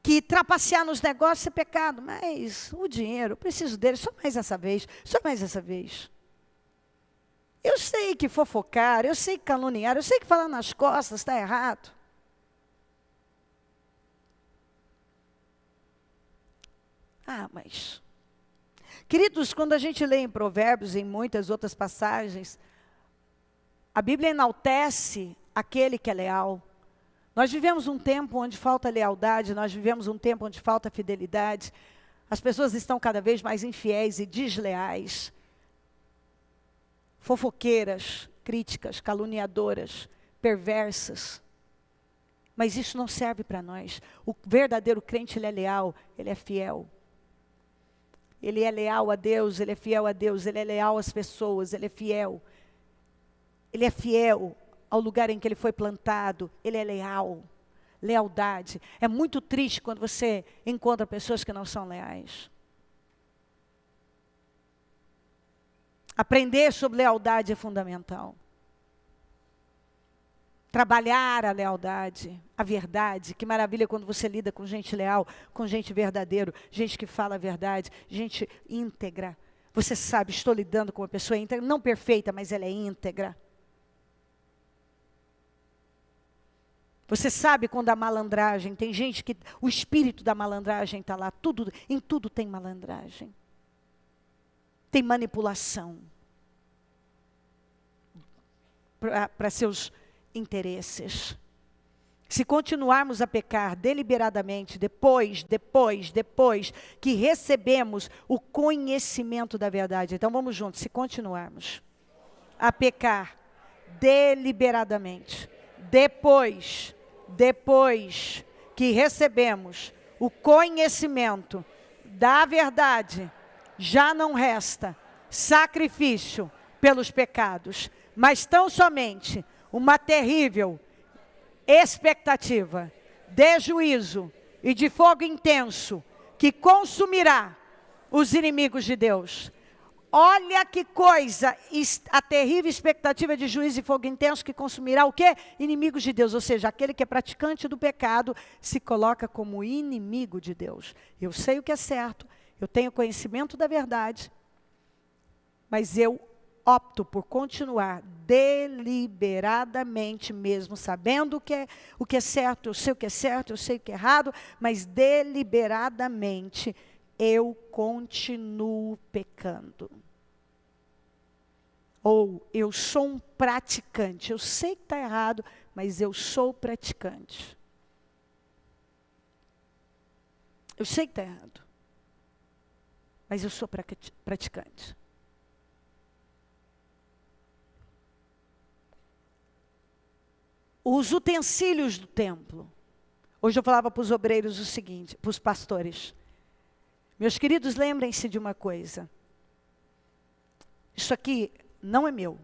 que trapacear nos negócios é pecado, mas o dinheiro, eu preciso dele só mais essa vez, só mais essa vez. Eu sei que fofocar, eu sei que caluniar, eu sei que falar nas costas está errado. Mas... Queridos, quando a gente lê em Provérbios, em muitas outras passagens, a Bíblia enaltece aquele que é leal. Nós vivemos um tempo onde falta lealdade, nós vivemos um tempo onde falta fidelidade. As pessoas estão cada vez mais infiéis e desleais. Fofoqueiras, críticas, caluniadoras, perversas. Mas isso não serve para nós. O verdadeiro crente, ele é leal, ele é fiel. Ele é leal a Deus, ele é fiel a Deus, ele é leal às pessoas, ele é fiel. Ele é fiel ao lugar em que ele foi plantado, ele é leal. Lealdade. É muito triste quando você encontra pessoas que não são leais. Aprender sobre lealdade é fundamental. Trabalhar a lealdade, a verdade. Que maravilha quando você lida com gente leal, com gente verdadeira, gente que fala a verdade, gente íntegra. Você sabe, estou lidando com uma pessoa íntegra, não perfeita, mas ela é íntegra. Você sabe quando a malandragem, tem gente que o espírito da malandragem está lá, em tudo tem malandragem. Tem manipulação para seus interesses. Se continuarmos a pecar deliberadamente, depois que recebemos o conhecimento da verdade. Então vamos juntos, se continuarmos a pecar deliberadamente, depois que recebemos o conhecimento da verdade, já não resta sacrifício pelos pecados, mas tão somente uma terrível expectativa de juízo e de fogo intenso que consumirá os inimigos de Deus. Olha que coisa, a terrível expectativa de juízo e fogo intenso que consumirá o quê? Inimigos de Deus, ou seja, aquele que é praticante do pecado se coloca como inimigo de Deus. Eu sei o que é certo, eu tenho conhecimento da verdade, mas eu opto por continuar deliberadamente mesmo, sabendo o que é certo, eu sei o que é certo, eu sei o que é errado, mas deliberadamente eu continuo pecando. Ou eu sou um praticante, eu sei que está errado, mas eu sou praticante. Eu sei que está errado, mas eu sou praticante. Os utensílios do templo. Hoje eu falava para os obreiros o seguinte, para os pastores. Meus queridos, lembrem-se de uma coisa. Isso aqui não é meu.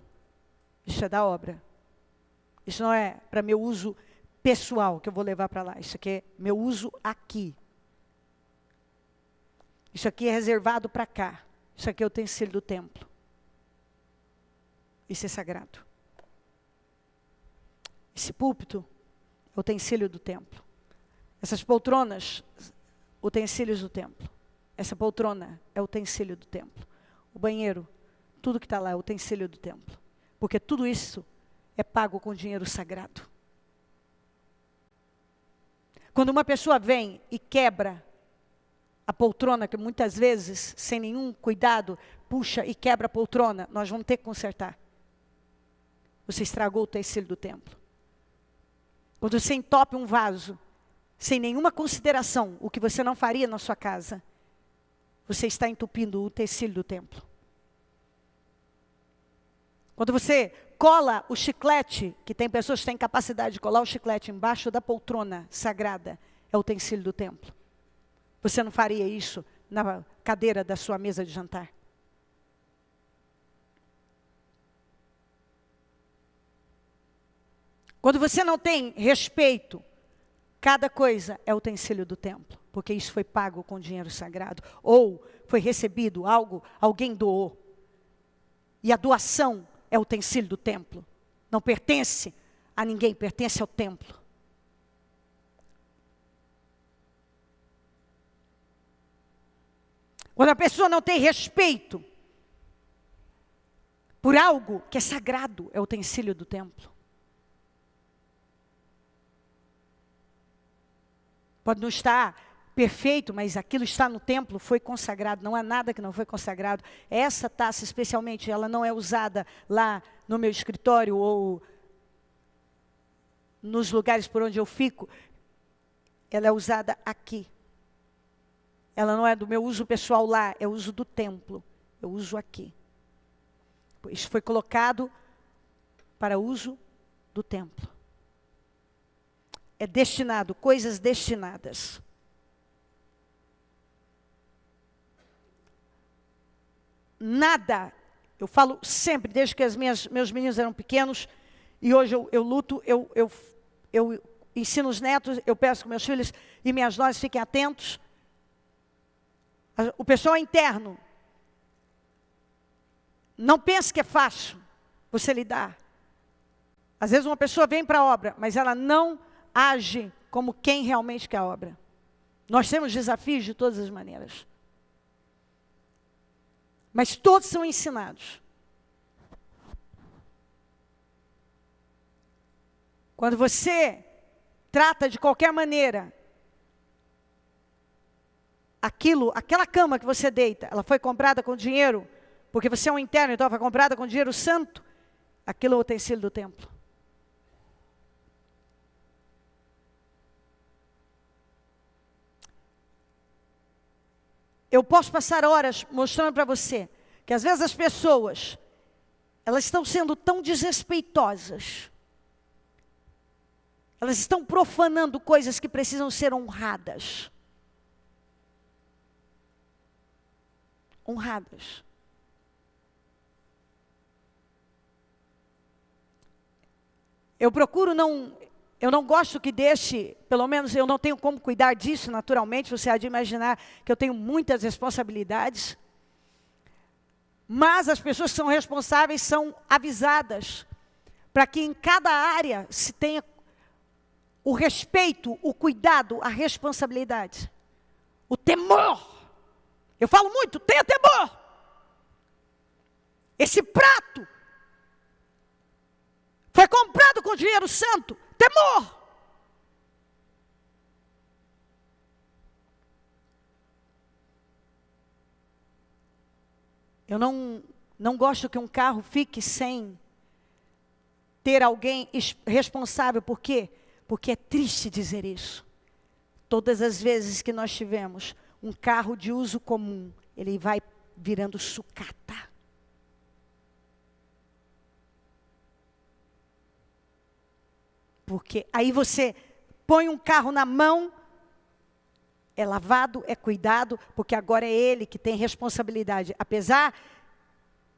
Isso é da obra. Isso não é para meu uso pessoal, que eu vou levar para lá. Isso aqui é meu uso aqui. Isso aqui é reservado para cá. Isso aqui é o utensílio do templo. Isso é sagrado. Esse púlpito é o utensílio do templo. Essas poltronas, utensílios do templo. Essa poltrona é o utensílio do templo. O banheiro, tudo que está lá é o utensílio do templo. Porque tudo isso é pago com dinheiro sagrado. Quando uma pessoa vem e quebra a poltrona, que muitas vezes, sem nenhum cuidado, puxa e quebra a poltrona, nós vamos ter que consertar. Você estragou o utensílio do templo. Quando você entope um vaso, sem nenhuma consideração, o que você não faria na sua casa, você está entupindo o utensílio do templo. Quando você cola o chiclete, que tem pessoas que têm capacidade de colar o chiclete embaixo da poltrona sagrada, é o utensílio do templo. Você não faria isso na cadeira da sua mesa de jantar? Quando você não tem respeito, cada coisa é utensílio do templo, porque isso foi pago com dinheiro sagrado, ou foi recebido algo, alguém doou. E a doação é utensílio do templo. Não pertence a ninguém, pertence ao templo. Quando a pessoa não tem respeito por algo que é sagrado, é utensílio do templo. Pode não estar perfeito, mas aquilo está no templo, foi consagrado. Não há nada que não foi consagrado. Essa taça, especialmente, ela não é usada lá no meu escritório ou nos lugares por onde eu fico. Ela é usada aqui. Ela não é do meu uso pessoal lá, é o uso do templo. Eu uso aqui. Isso foi colocado para uso do templo. É destinado, coisas destinadas. Nada, eu falo sempre, desde que meus meninos eram pequenos, e hoje eu luto, eu ensino os netos, eu peço que meus filhos e minhas noras fiquem atentos. O pessoal interno, não pense que é fácil você lidar. Às vezes uma pessoa vem para a obra, mas ela não age como quem realmente quer a obra. Nós temos desafios de todas as maneiras. Mas todos são ensinados. Quando você trata de qualquer maneira, aquela cama que você deita, ela foi comprada com dinheiro, porque você é um interno, então ela foi comprada com dinheiro santo, aquilo é o utensílio do templo. Eu posso passar horas mostrando para você que às vezes as pessoas, elas estão sendo tão desrespeitosas. Elas estão profanando coisas que precisam ser honradas. Honradas. Eu não gosto que deixe, pelo menos eu não tenho como cuidar disso naturalmente, você há de imaginar que eu tenho muitas responsabilidades. Mas as pessoas que são responsáveis são avisadas, para que em cada área se tenha o respeito, o cuidado, a responsabilidade. O temor. Eu falo muito, tenha temor. Esse prato foi comprado com dinheiro santo. Temor. Eu não gosto que um carro fique sem ter alguém responsável. Por quê? Porque é triste dizer isso. Todas as vezes que nós tivemos um carro de uso comum, ele vai virando sucata. Porque aí você põe um carro na mão, é lavado, é cuidado, porque agora é ele que tem responsabilidade. Apesar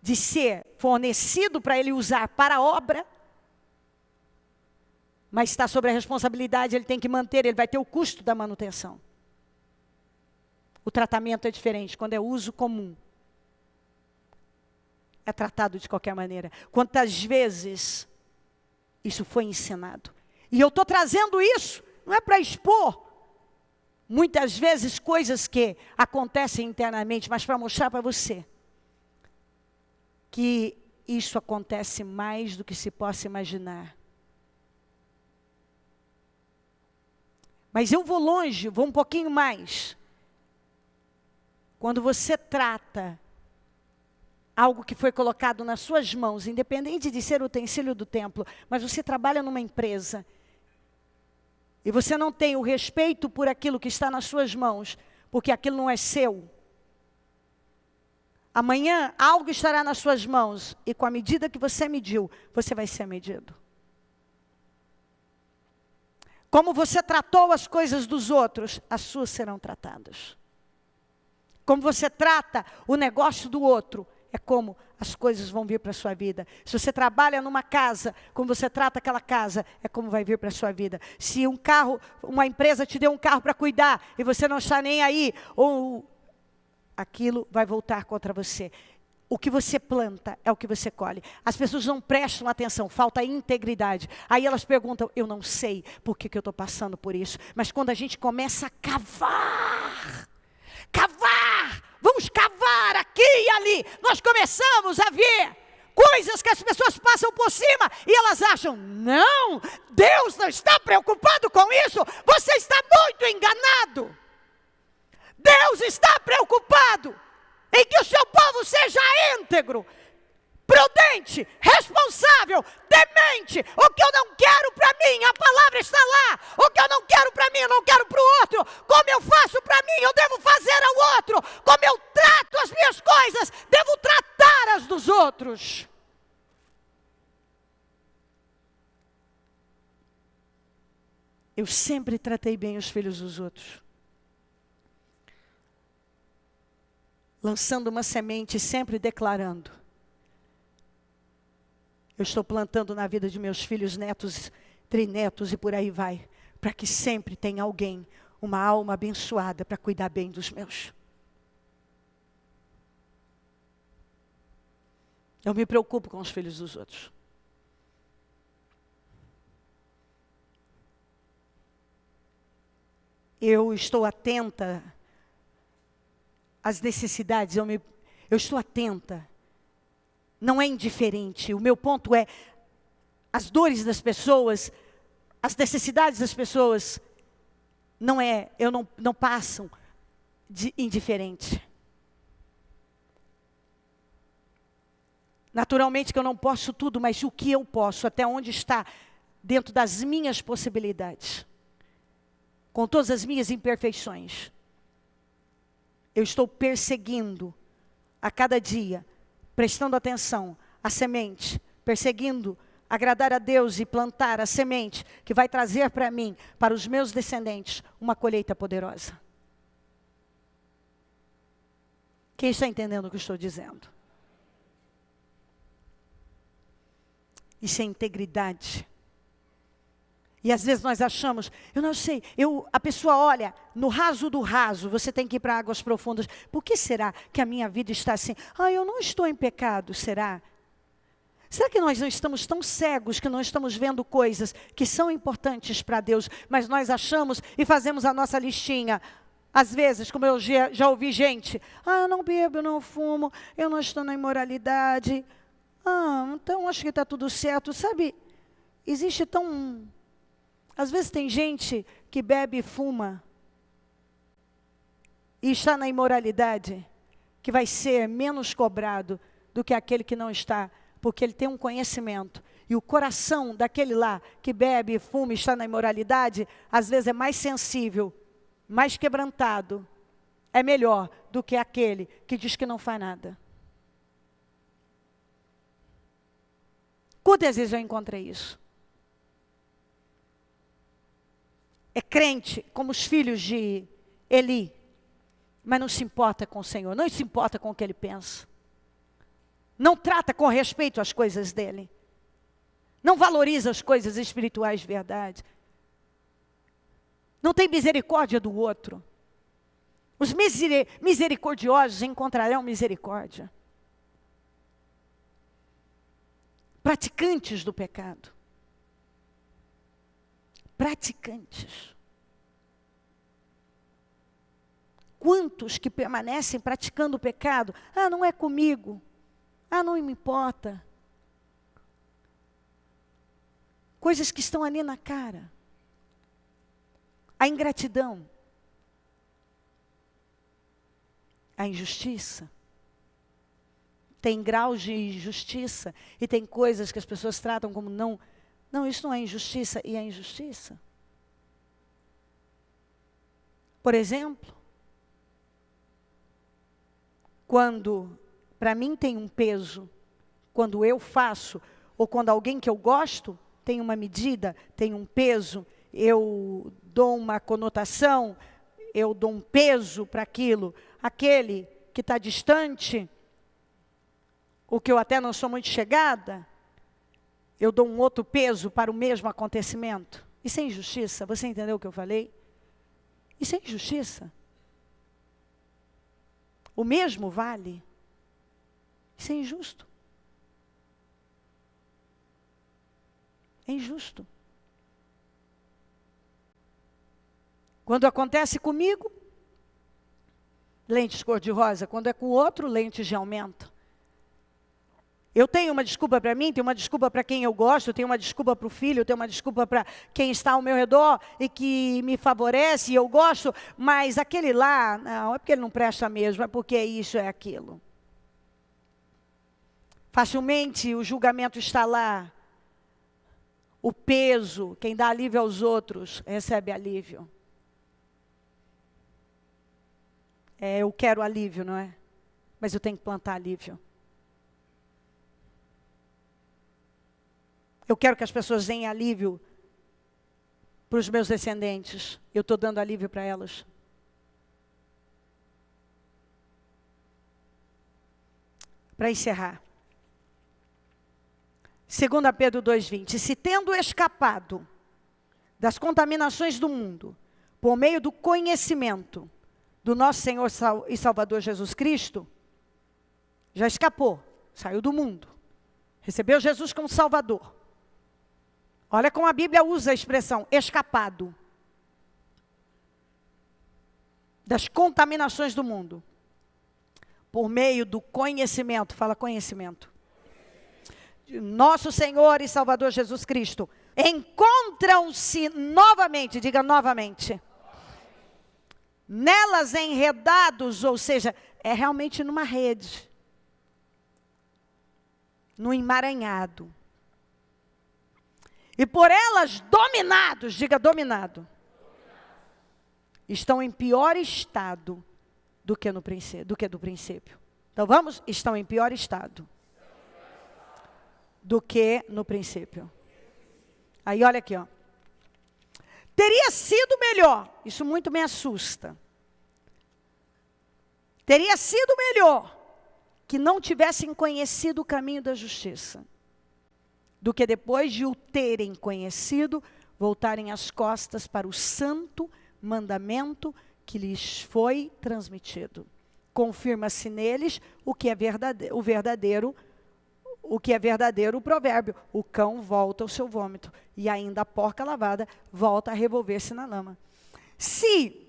de ser fornecido para ele usar para a obra, mas está sobre a responsabilidade, ele tem que manter, ele vai ter o custo da manutenção. O tratamento é diferente, quando é uso comum. É tratado de qualquer maneira. Quantas vezes isso foi ensinado? E eu estou trazendo isso, não é para expor, muitas vezes, coisas que acontecem internamente, mas para mostrar para você que isso acontece mais do que se possa imaginar. Mas eu vou longe, vou um pouquinho mais. Quando você trata algo que foi colocado nas suas mãos, independente de ser utensílio do templo, mas você trabalha numa empresa, e você não tem o respeito por aquilo que está nas suas mãos, porque aquilo não é seu. Amanhã algo estará nas suas mãos e com a medida que você mediu, você vai ser medido. Como você tratou as coisas dos outros, as suas serão tratadas. Como você trata o negócio do outro, é como as coisas vão vir para a sua vida. Se você trabalha numa casa, como você trata aquela casa, é como vai vir para a sua vida. Se um carro, uma empresa te deu um carro para cuidar e você não está nem aí, ou aquilo vai voltar contra você. O que você planta é o que você colhe. As pessoas não prestam atenção, falta integridade. Aí elas perguntam, eu não sei por que eu estou passando por isso. Mas quando a gente começa a cavar, vamos cavar aqui e ali. Nós começamos a ver coisas que as pessoas passam por cima e elas acham, não, Deus não está preocupado com isso. Você está muito enganado. Deus está preocupado em que o seu povo seja íntegro, prudente, responsável, temente. O que eu não quero para mim, a palavra está lá. O que eu não quero para mim, eu não quero para o outro. Como eu faço para mim, eu devo fazer ao outro. Como eu trato as minhas coisas, devo tratar as dos outros. Eu sempre tratei bem os filhos dos outros. Lançando uma semente, sempre declarando. Eu estou plantando na vida de meus filhos, netos, trinetos e por aí vai. Para que sempre tenha alguém, uma alma abençoada para cuidar bem dos meus. Eu me preocupo com os filhos dos outros. Eu estou atenta às necessidades, eu estou atenta. Não é indiferente. O meu ponto é, as dores das pessoas, as necessidades das pessoas, não passam de indiferente. Naturalmente que eu não posso tudo, mas o que eu posso, até onde está, dentro das minhas possibilidades, com todas as minhas imperfeições, eu estou perseguindo a cada dia, prestando atenção à semente, perseguindo agradar a Deus e plantar a semente que vai trazer para mim, para os meus descendentes, uma colheita poderosa. Quem está entendendo o que eu estou dizendo? Isso é integridade. E às vezes nós achamos, eu não sei, a pessoa olha, no raso do raso, você tem que ir para águas profundas. Por que será que a minha vida está assim? Eu não estou em pecado, será? Será que nós não estamos tão cegos que não estamos vendo coisas que são importantes para Deus, mas nós achamos e fazemos a nossa listinha? Às vezes, como eu já ouvi gente, eu não bebo, eu não fumo, eu não estou na imoralidade. Então acho que está tudo certo. Sabe, existe tão... Às vezes tem gente que bebe e fuma e está na imoralidade, que vai ser menos cobrado do que aquele que não está, porque ele tem um conhecimento. E o coração daquele lá que bebe e fuma e está na imoralidade, às vezes é mais sensível, mais quebrantado, é melhor do que aquele que diz que não faz nada. Quantas vezes eu encontrei isso? É crente como os filhos de Eli, mas não se importa com o Senhor, não se importa com o que ele pensa. Não trata com respeito as coisas dele. Não valoriza as coisas espirituais de verdade. Não tem misericórdia do outro. Os misericordiosos encontrarão misericórdia. Praticantes do pecado. Praticantes. Quantos que permanecem praticando o pecado? Não é comigo. Não me importa. Coisas que estão ali na cara. A ingratidão. A injustiça. Tem graus de injustiça e tem coisas que as pessoas tratam como não, isso não é injustiça, e é injustiça. Por exemplo, quando para mim tem um peso. Quando eu faço, ou quando alguém que eu gosto tem uma medida, tem um peso, eu dou uma conotação, eu dou um peso para aquilo. Aquele que está distante, o que eu até não sou muito chegada, eu dou um outro peso para o mesmo acontecimento. Isso é injustiça? Você entendeu o que eu falei? Isso é injustiça. O mesmo vale. Isso é injusto. É injusto. Quando acontece comigo, lentes cor-de-rosa. Quando é com o outro, lentes de aumento. Eu tenho uma desculpa para mim, tenho uma desculpa para quem eu gosto, tenho uma desculpa para o filho, tenho uma desculpa para quem está ao meu redor e que me favorece e eu gosto, mas aquele lá, não, é porque ele não presta mesmo, é porque isso, é aquilo. Facilmente o julgamento está lá. O peso, quem dá alívio aos outros, recebe alívio. Eu quero alívio, não é? Mas eu tenho que plantar alívio. Eu quero que as pessoas deem alívio para os meus descendentes. Eu estou dando alívio para elas. Para encerrar. 2 Pedro 2,20. Se tendo escapado das contaminações do mundo, por meio do conhecimento do nosso Senhor e Salvador Jesus Cristo, já escapou, saiu do mundo, recebeu Jesus como Salvador. Olha como a Bíblia usa a expressão escapado das contaminações do mundo, por meio do conhecimento, fala conhecimento, de nosso Senhor e Salvador Jesus Cristo, encontram-se novamente, diga novamente, nelas enredados, ou seja, é realmente numa rede, no emaranhado. E por elas dominados, diga dominado, estão em pior estado do que do princípio. Então vamos, estão em pior estado do que no princípio. Aí olha aqui, ó. Teria sido melhor, isso muito me assusta. Teria sido melhor que não tivessem conhecido o caminho da justiça, do que depois de o terem conhecido, voltarem as costas para o santo mandamento que lhes foi transmitido. Confirma-se neles o que é verdadeiro o provérbio: o cão volta ao seu vômito, e ainda a porca lavada volta a revolver-se na lama. Se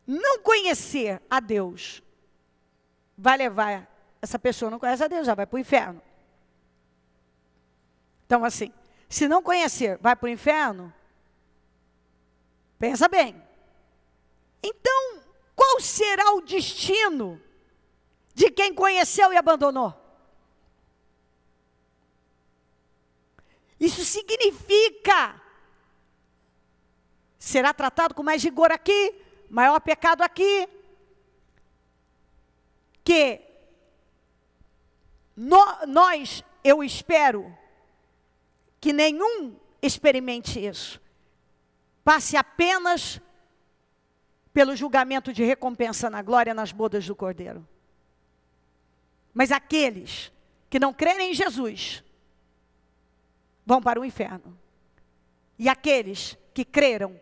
não conhecer a Deus, vai levar, essa pessoa não conhece a Deus, já vai para o inferno. Então assim, se não conhecer, vai para o inferno, pensa bem. Então, qual será o destino de quem conheceu e abandonou? Isso significa, será tratado com mais rigor aqui, maior pecado aqui, que eu espero que nenhum experimente isso. Passe apenas pelo julgamento de recompensa na glória nas bodas do Cordeiro. Mas aqueles que não crerem em Jesus vão para o inferno. E aqueles que creram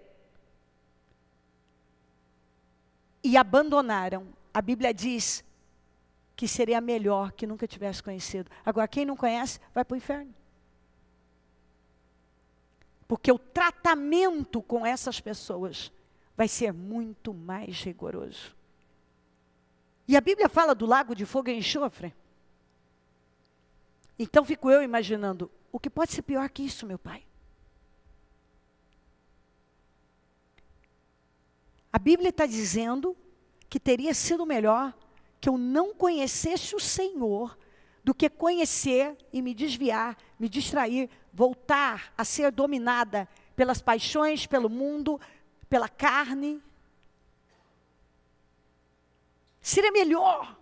e abandonaram, a Bíblia diz que seria melhor que nunca tivesse conhecido. Agora, quem não conhece, vai para o inferno. Porque o tratamento com essas pessoas vai ser muito mais rigoroso. E a Bíblia fala do lago de fogo e enxofre. Então fico eu imaginando, o que pode ser pior que isso, meu pai? A Bíblia está dizendo que teria sido melhor que eu não conhecesse o Senhor do que conhecer e me desviar, me distrair, voltar a ser dominada pelas paixões, pelo mundo, pela carne. Seria melhor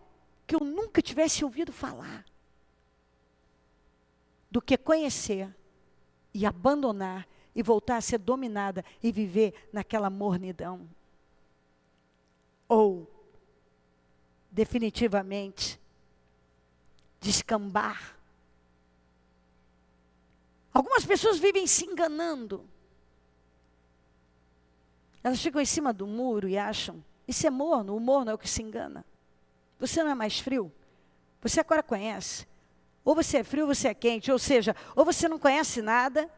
que eu nunca tivesse ouvido falar, do que conhecer e abandonar e voltar a ser dominada e viver naquela mornidão. Ou, definitivamente, descambar. Algumas pessoas vivem se enganando. Elas ficam em cima do muro e acham, isso é morno, o morno é o que se engana. Você não é mais frio? Você agora conhece. Ou você é frio ou você é quente, ou seja, ou você não conhece nada,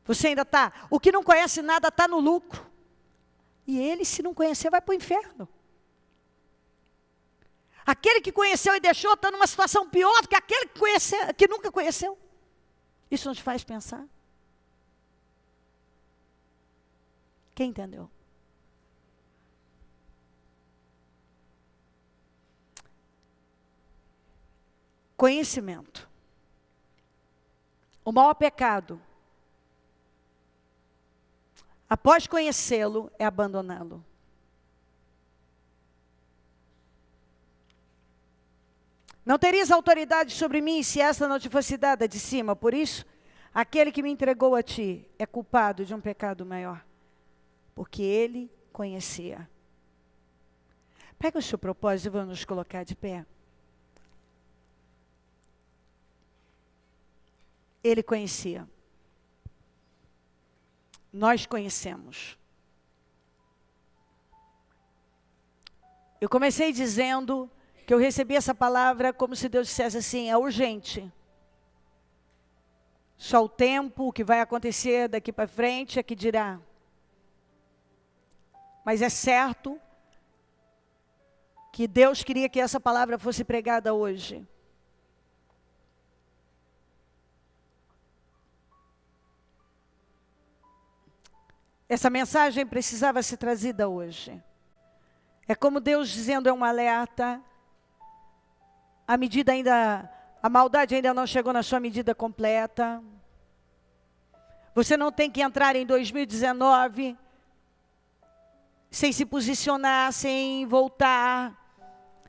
você ainda está, o que não conhece nada está no lucro. E ele, se não conhecer, vai para o inferno. Aquele que conheceu e deixou está numa situação pior do que aquele que, que nunca conheceu. Isso nos faz pensar. Quem entendeu? Conhecimento. O maior pecado, após conhecê-lo, é abandoná-lo. Não terias autoridade sobre mim se esta não te fosse dada de cima. Por isso, aquele que me entregou a ti é culpado de um pecado maior, porque ele conhecia. Pega o seu propósito e vamos nos colocar de pé. Ele conhecia. Nós conhecemos. Eu comecei dizendo que eu recebi essa palavra como se Deus dissesse assim, é urgente. Só o tempo, o que vai acontecer daqui para frente é que dirá. Mas é certo que Deus queria que essa palavra fosse pregada hoje. Essa mensagem precisava ser trazida hoje. É como Deus dizendo, é um alerta. A maldade ainda não chegou na sua medida completa. Você não tem que entrar em 2019 sem se posicionar, sem voltar,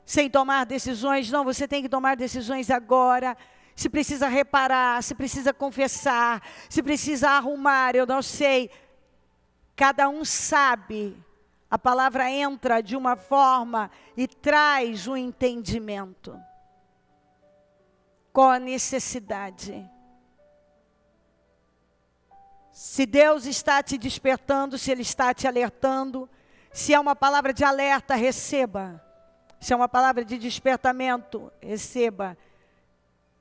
sem tomar decisões. Não, você tem que tomar decisões agora. Se precisa reparar, se precisa confessar, se precisa arrumar, eu não sei. Cada um sabe, a palavra entra de uma forma e traz um entendimento. Qual a necessidade? Se Deus está te despertando, se Ele está te alertando, se é uma palavra de alerta, receba. Se é uma palavra de despertamento, receba.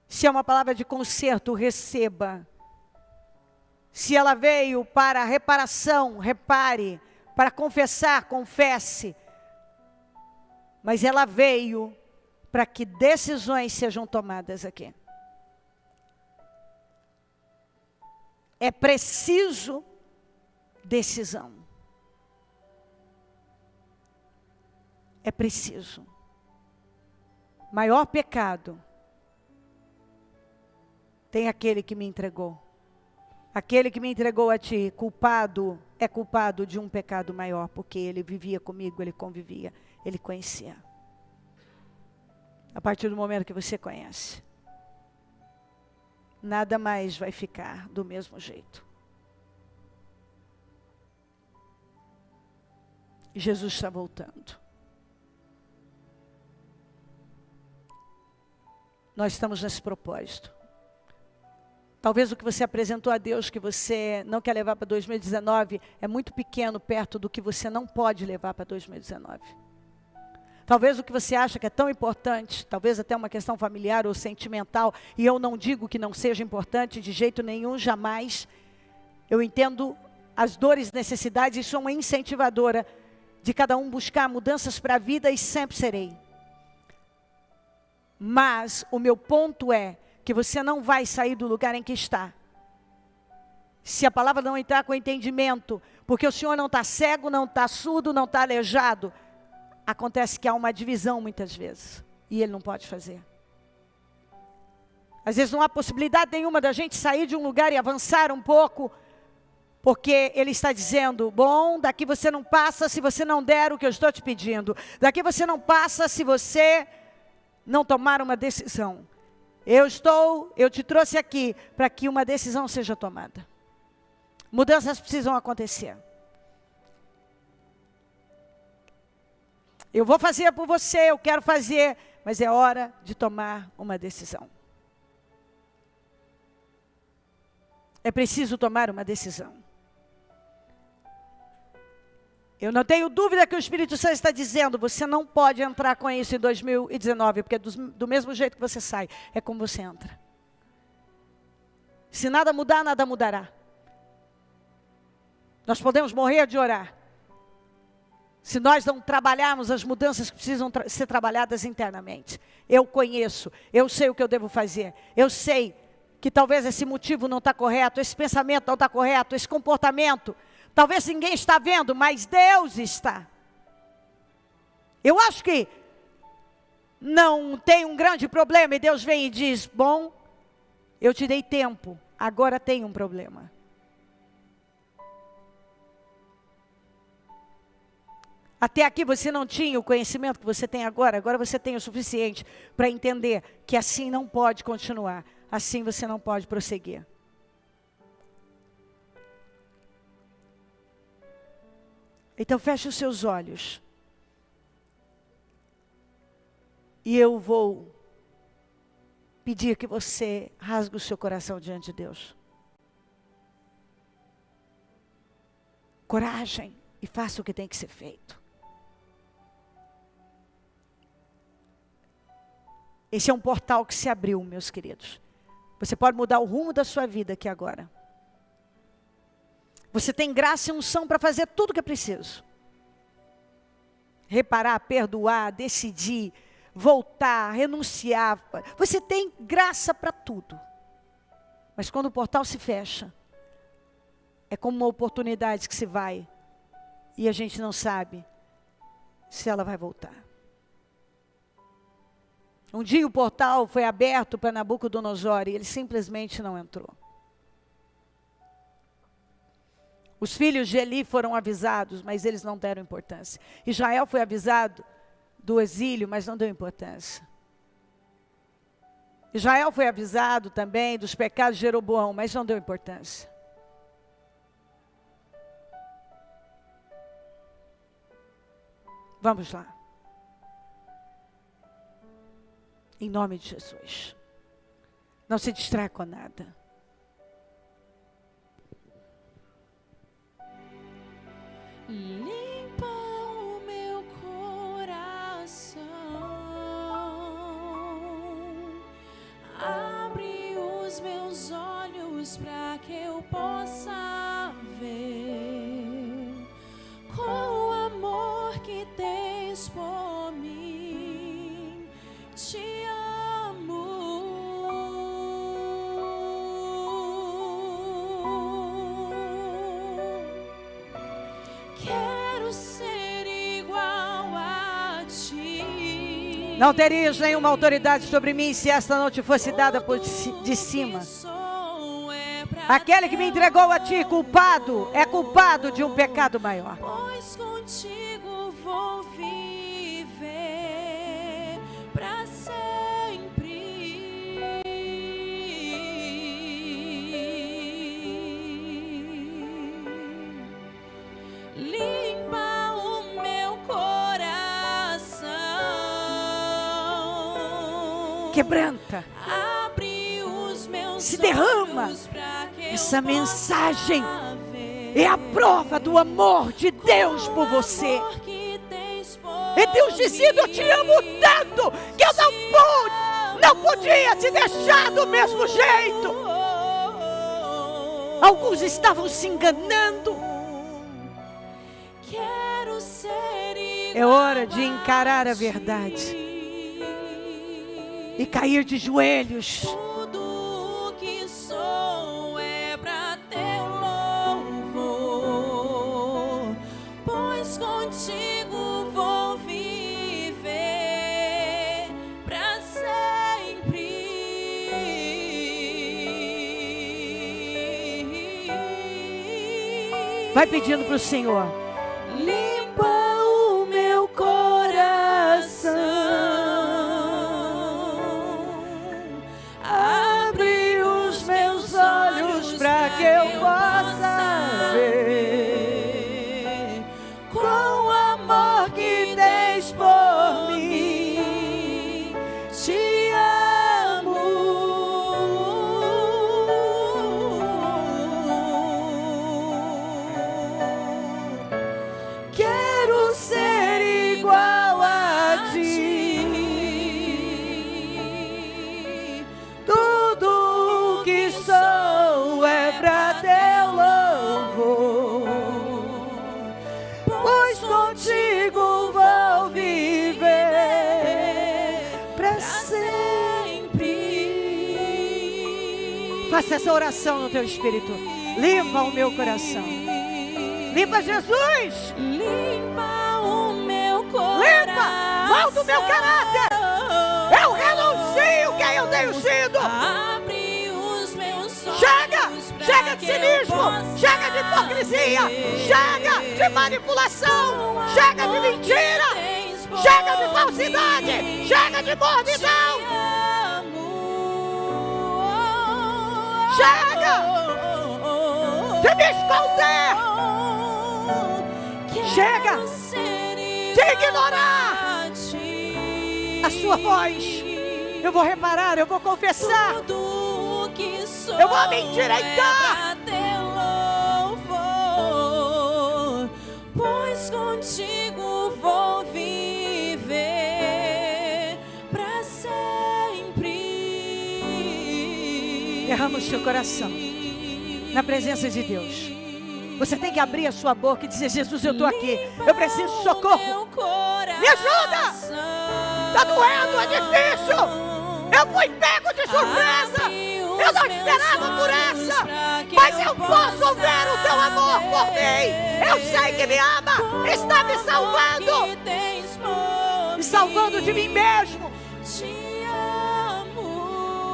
Se é uma palavra de conserto, receba. Se ela veio para reparação, repare. Para confessar, confesse. Mas ela veio para que decisões sejam tomadas aqui. É preciso decisão. É preciso. Maior pecado tem aquele que me entregou. Aquele que me entregou a ti, culpado, é culpado de um pecado maior, porque ele vivia comigo, ele convivia, ele conhecia. A partir do momento que você conhece, nada mais vai ficar do mesmo jeito. Jesus está voltando. Nós estamos nesse propósito. Talvez o que você apresentou a Deus, que você não quer levar para 2019, é muito pequeno perto do que você não pode levar para 2019. Talvez o que você acha que é tão importante, talvez até uma questão familiar ou sentimental, e eu não digo que não seja importante de jeito nenhum, jamais. Eu entendo as dores, necessidades, e sou uma incentivadora de cada um buscar mudanças para a vida e sempre serei. Mas o meu ponto é que você não vai sair do lugar em que está. Se a palavra não entrar com entendimento, porque o Senhor não está cego, não está surdo, não está aleijado. Acontece que há uma divisão muitas vezes, e Ele não pode fazer. Às vezes não há possibilidade nenhuma da gente sair de um lugar e avançar um pouco, porque Ele está dizendo, bom, daqui você não passa se você não der o que eu estou te pedindo. Daqui você não passa se você não tomar uma decisão. Eu te trouxe aqui para que uma decisão seja tomada. Mudanças precisam acontecer. Eu vou fazer por você, eu quero fazer, mas é hora de tomar uma decisão. É preciso tomar uma decisão. Eu não tenho dúvida que o Espírito Santo está dizendo, você não pode entrar com isso em 2019, porque do mesmo jeito que você sai, é como você entra. Se nada mudar, nada mudará. Nós podemos morrer de orar. Se nós não trabalharmos as mudanças que precisam ser trabalhadas internamente. Eu conheço, eu sei o que eu devo fazer. Eu sei que talvez esse motivo não está correto, esse pensamento não está correto, esse comportamento. Talvez ninguém está vendo, mas Deus está. Eu acho que não tem um grande problema e Deus vem e diz, bom, eu te dei tempo, agora tem um problema. Até aqui você não tinha o conhecimento que você tem agora, agora você tem o suficiente para entender que assim não pode continuar, assim você não pode prosseguir. Então feche os seus olhos. E eu vou pedir que você rasgue o seu coração diante de Deus. Coragem e faça o que tem que ser feito. Esse é um portal que se abriu, meus queridos. Você pode mudar o rumo da sua vida aqui agora. Você tem graça e unção para fazer tudo o que é preciso. Reparar, perdoar, decidir, voltar, renunciar. Você tem graça para tudo. Mas quando o portal se fecha, é como uma oportunidade que se vai e a gente não sabe se ela vai voltar. Um dia o portal foi aberto para Nabucodonosor e ele simplesmente não entrou. Os filhos de Eli foram avisados, mas eles não deram importância. Israel foi avisado do exílio, mas não deu importância. Israel foi avisado também dos pecados de Jeroboão, mas não deu importância. Vamos lá. Em nome de Jesus. Não se distraia com nada. Limpa o meu coração, abre os meus olhos para que eu possa ver com o amor que tens por mim. Te amo. Quero ser igual a ti. Não terias nenhuma autoridade sobre mim se esta não te fosse dada de cima. Aquele que me entregou a ti, culpado, é culpado de um pecado maior. Pois contigo vou viver para sempre. Limpa o meu coração. Quebranta. Abre os meus Se derrama. olhos pra que eu Essa mensagem possa ver é a prova do amor de Deus por você. É Deus dizendo, eu te amo tanto que eu não podia te deixar do mesmo jeito. Alguns estavam se enganando. É hora de encarar a verdade e cair de joelhos. Tudo que sou é pra teu louvor, pois contigo vou viver pra sempre. Vai pedindo para o Senhor. Limpa o meu coração, que eu possa ver com o amor que tens por mim. Te amo. Quero ser igual a ti. Tudo que sou é pra teu louvor, pois contigo vou viver pra sempre. Faça essa oração no teu espírito. Limpa o meu coração. Limpa, Jesus. Limpa o meu coração. Limpa, molda o meu caráter. Eu renuncio quem eu tenho sido. Abre os meus olhos. Chega de cinismo. Chega de hipocrisia. Chega de manipulação. Chega de mentira. Chega de falsidade. Chega de mordidão. Chega de me esconder. Chega de ignorar a sua voz. Eu vou reparar, eu vou confessar. Eu vou me endireitar. Pois contigo vou viver pra sempre. Derrama o seu coração na presença de Deus. Você tem que abrir a sua boca e dizer: Jesus, eu estou aqui. Eu preciso de socorro. Me ajuda. Está doendo, é difícil. Eu fui pego de surpresa. Eu não esperava por essa. Mas eu posso ver o teu amor por mim. Eu sei que me ama. Está me salvando. Me salvando de mim mesmo.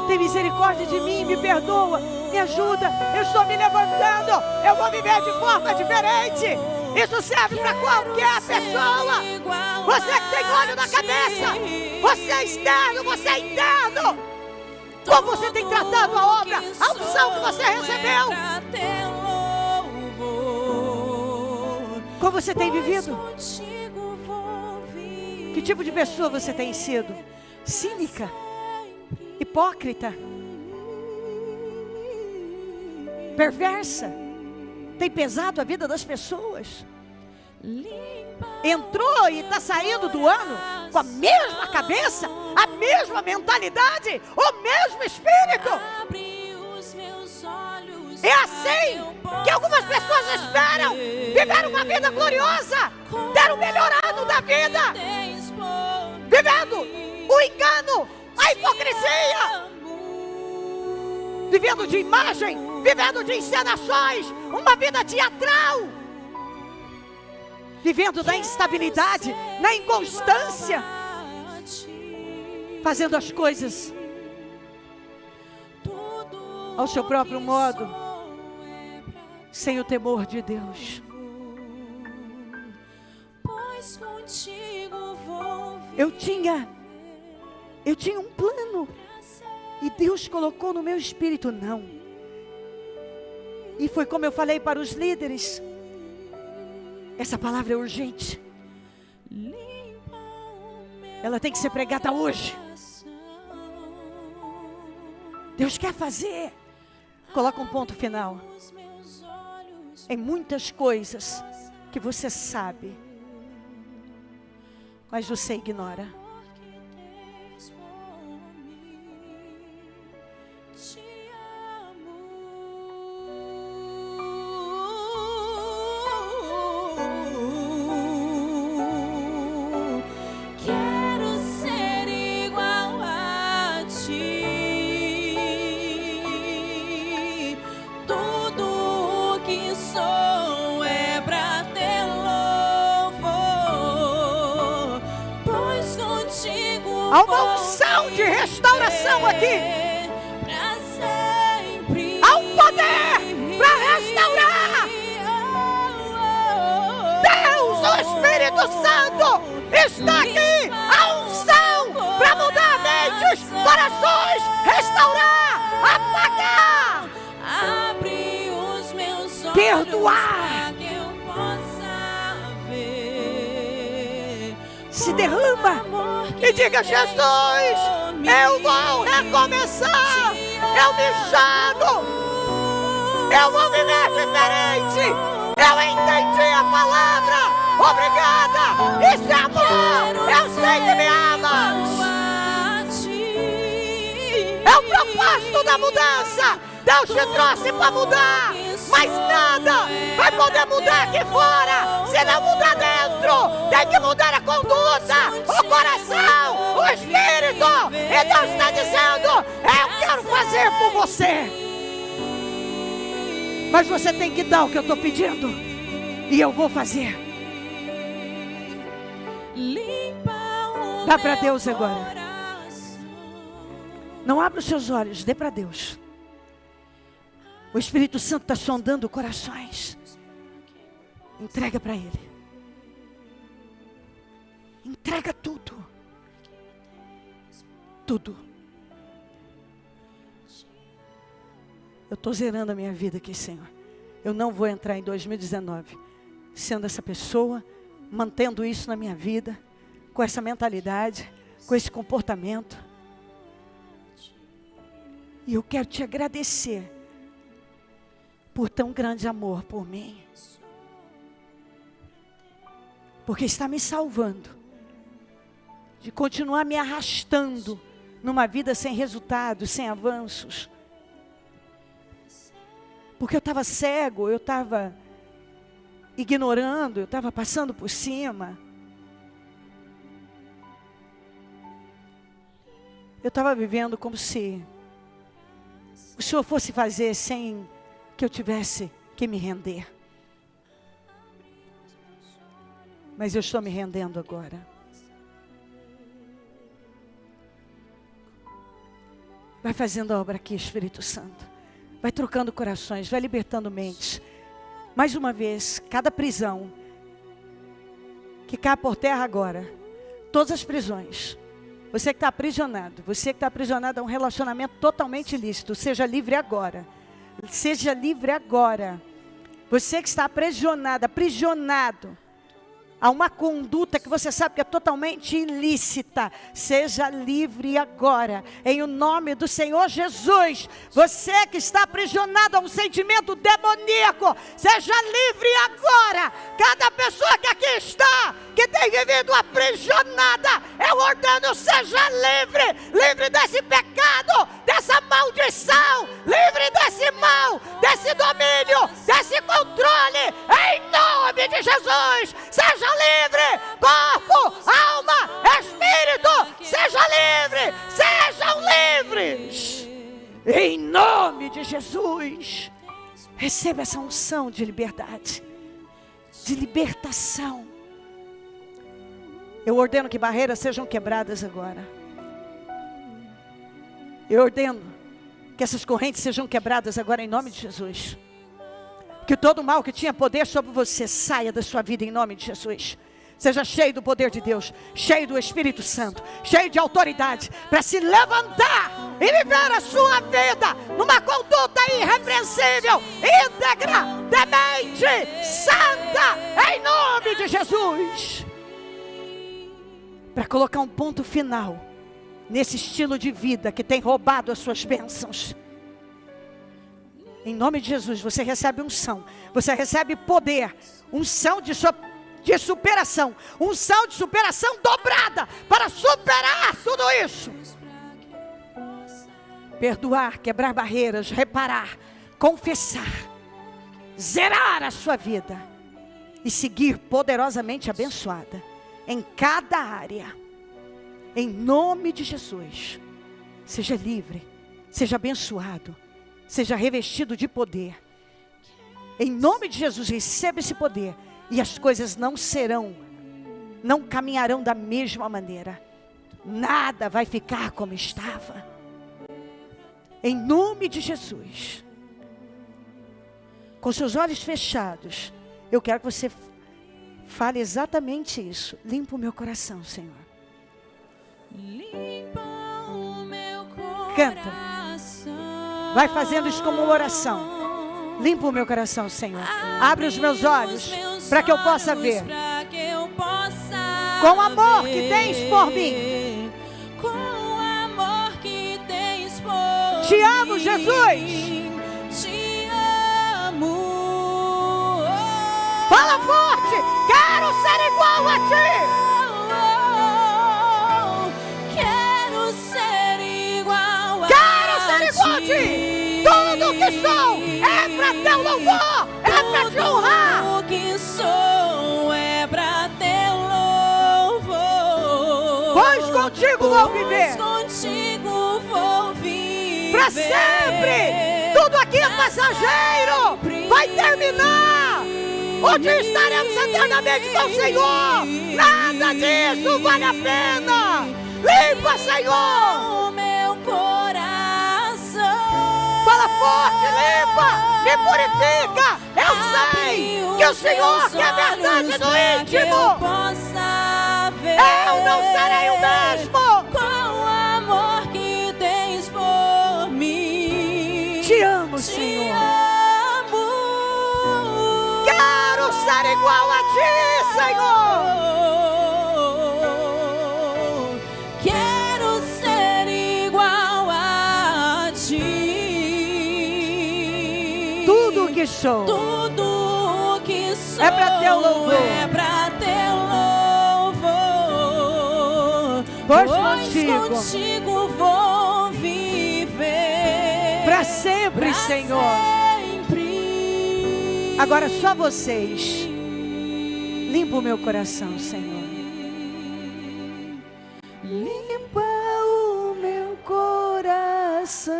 Tem misericórdia de mim, me perdoa, me ajuda. Eu estou me levantando. Eu vou viver de forma diferente. Isso serve para qualquer pessoa. Você que tem óleo na cabeça, você é externo, você é interno. Como você tem tratado a obra, a unção que você recebeu. Como você tem vivido? Que tipo de pessoa você tem sido? Cínica? Hipócrita? Perversa? Tem pesado a vida das pessoas? Entrou e está saindo do ano com a mesma cabeça, a mesma mentalidade, o mesmo espírito. É assim que algumas pessoas esperam viver uma vida gloriosa, ter o melhor ano da vida, vivendo o engano, a hipocrisia, vivendo de imagem, vivendo de encenações, uma vida teatral, vivendo na instabilidade, na inconstância, fazendo as coisas ao seu próprio modo, sem o temor de Deus. Eu tinha um plano e Deus colocou no meu espírito não. E foi como eu falei para os líderes. Essa palavra é urgente. Ela tem que ser pregada hoje. Deus quer fazer. Coloca um ponto final em muitas coisas que você sabe, mas você ignora. Há uma unção de restauração aqui. Há um poder para restaurar. Deus, o Espírito Santo, está aqui. Há unção para mudar mentes, corações, restaurar, apagar. perdoar. pra que eu possa ver Se derrama amor e diga: que Jesus, eu vou recomeçar. Eu me jogo. Eu vou viver diferente. Eu entendi a palavra. Obrigada. Isso é amor. Eu sei que me amas. É o propósito da mudança. Deus te trouxe para mudar. Mas nada vai poder mudar aqui fora se não mudar dentro. Tem que mudar a conduta, o coração, o espírito. E Deus está dizendo: eu quero fazer por você. Mas você tem que dar o que eu estou pedindo. E eu vou fazer. Dá para Deus agora. Não abra os seus olhos, dê para Deus. O Espírito Santo está sondando corações. Entrega para Ele. Entrega tudo. Tudo. Eu estou zerando a minha vida aqui, Senhor. Eu não vou entrar em 2019 sendo essa pessoa, mantendo isso na minha vida, com essa mentalidade, com esse comportamento. E eu quero te agradecer por tão grande amor por mim. Porque está me salvando de continuar me arrastando numa vida sem resultados, sem avanços. Porque eu estava cego, eu estava ignorando, eu estava passando por cima. Eu estava vivendo como se o Senhor fosse fazer sem que eu tivesse que me render. Mas eu estou me rendendo agora. Vai fazendo a obra aqui, Espírito Santo. Vai trocando corações, vai libertando mentes. Mais uma vez, cada prisão que cai por terra agora. Todas as prisões. Você que está aprisionado, você que está aprisionado a um relacionamento totalmente ilícito, seja livre agora. Seja livre agora. Você que está aprisionado a uma conduta que você sabe que é totalmente ilícita, seja livre agora, em o nome do Senhor Jesus. Você que está aprisionado a um sentimento demoníaco, seja livre agora. Cada pessoa que aqui está, que tem vivido aprisionada, eu ordeno: seja livre, livre desse pecado, dessa maldição, livre desse mal, desse domínio, desse controle, em nome de Jesus. Seja livre, corpo, alma, espírito, seja livre, sejam livres, em nome de Jesus. Receba essa unção de liberdade, de libertação. Eu ordeno que barreiras sejam quebradas agora. Eu ordeno que essas correntes sejam quebradas agora em nome de Jesus. Que todo mal que tinha poder sobre você saia da sua vida em nome de Jesus. Seja cheio do poder de Deus, cheio do Espírito Santo, cheio de autoridade para se levantar e viver a sua vida numa conduta irrepreensível, íntegra, temente, santa, em nome de Jesus. Para colocar um ponto final nesse estilo de vida que tem roubado as suas bênçãos. Em nome de Jesus, você recebe unção, você recebe poder, unção de superação, unção de superação dobrada, para superar tudo isso. Perdoar, quebrar barreiras, reparar, confessar, zerar a sua vida e seguir poderosamente abençoada em cada área. Em nome de Jesus, seja livre, seja abençoado, seja revestido de poder. Em nome de Jesus, receba esse poder. E as coisas não caminharão da mesma maneira. Nada vai ficar como estava. Em nome de Jesus. Com seus olhos fechados, eu quero que você fale exatamente isso. Limpa o meu coração, Senhor. Limpa o meu coração. Canta. Vai fazendo isso como uma oração. Limpa o meu coração, Senhor. Abre os meus olhos para que eu possa ver. Com o amor que tens por mim. Com o amor que tens por Te amo, Jesus. Te amo. Fala forte. Quero ser igual a ti. Quero ser igual a ti. Tudo que sou é para teu louvor, é para te honrar. Tudo que sou é para teu louvor. Pois contigo vou viver. Contigo vou viver. Para sempre. Tudo aqui é passageiro. Vai terminar. Onde estaremos eternamente com o Senhor. Nada disso vale a pena. Limpa, Senhor. O meu coração. Fala forte, limpa, me purifica. Eu sei que o Senhor quer verdade no íntimo. Eu não serei o mesmo. Com o amor que tens por mim. Te amo, Senhor. Te amo. Quero ser igual a ti, Senhor. Quero ser igual a ti. Tudo que sou, tudo que sou é para teu louvor. É para teu louvor. Pois contigo vou viver. Para sempre, Senhor. Sempre. Agora só vocês. Limpa o meu coração, Senhor. Limpa o meu coração.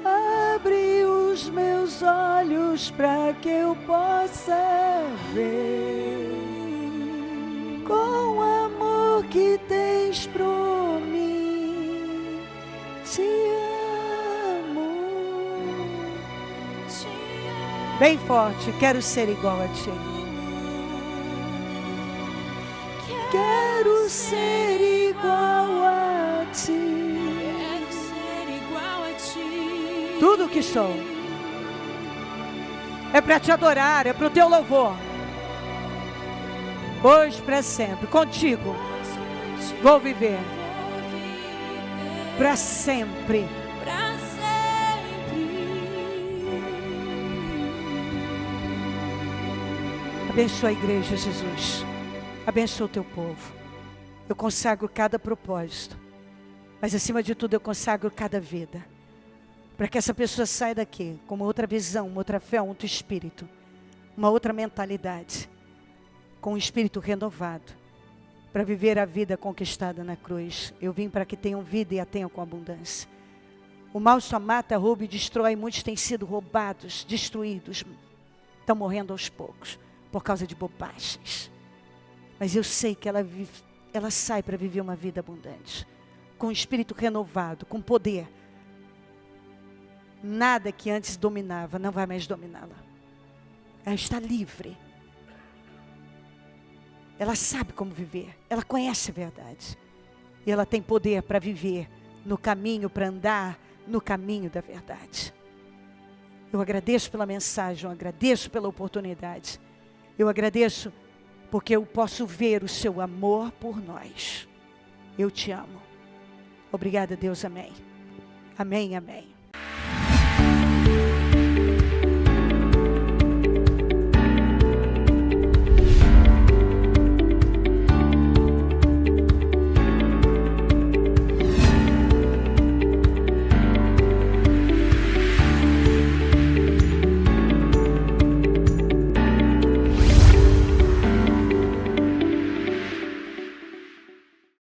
Abre os meus olhos para que eu possa ver. Com o amor que tens por mim. Te amo. Bem forte, quero ser igual a ti. Quero ser igual a ti. Quero ser igual a ti. Tudo que sou é para te adorar, é para o teu louvor. Hoje para sempre, contigo vou viver. Para sempre. Pra sempre. Abençoa a igreja, Jesus. Abençoa o teu povo. Eu consagro cada propósito. Mas acima de tudo eu consagro cada vida. Para que essa pessoa saia daqui com uma outra visão, uma outra fé, um outro espírito. Uma outra mentalidade. Com um espírito renovado. Para viver a vida conquistada na cruz. Eu vim para que tenham vida e a tenham com abundância. O mal só mata, rouba e destrói. Muitos têm sido roubados, destruídos. Estão morrendo aos poucos. Por causa de bobagens. Mas eu sei que ela sai para viver uma vida abundante. Com um espírito renovado, com poder. Nada que antes dominava, não vai mais dominá-la. Ela está livre. Ela sabe como viver. Ela conhece a verdade. E ela tem poder para viver no caminho, para andar no caminho da verdade. Eu agradeço pela mensagem, eu agradeço pela oportunidade. Eu agradeço porque eu posso ver o seu amor por nós. Eu te amo. Obrigada, Deus. Amém. Amém, amém.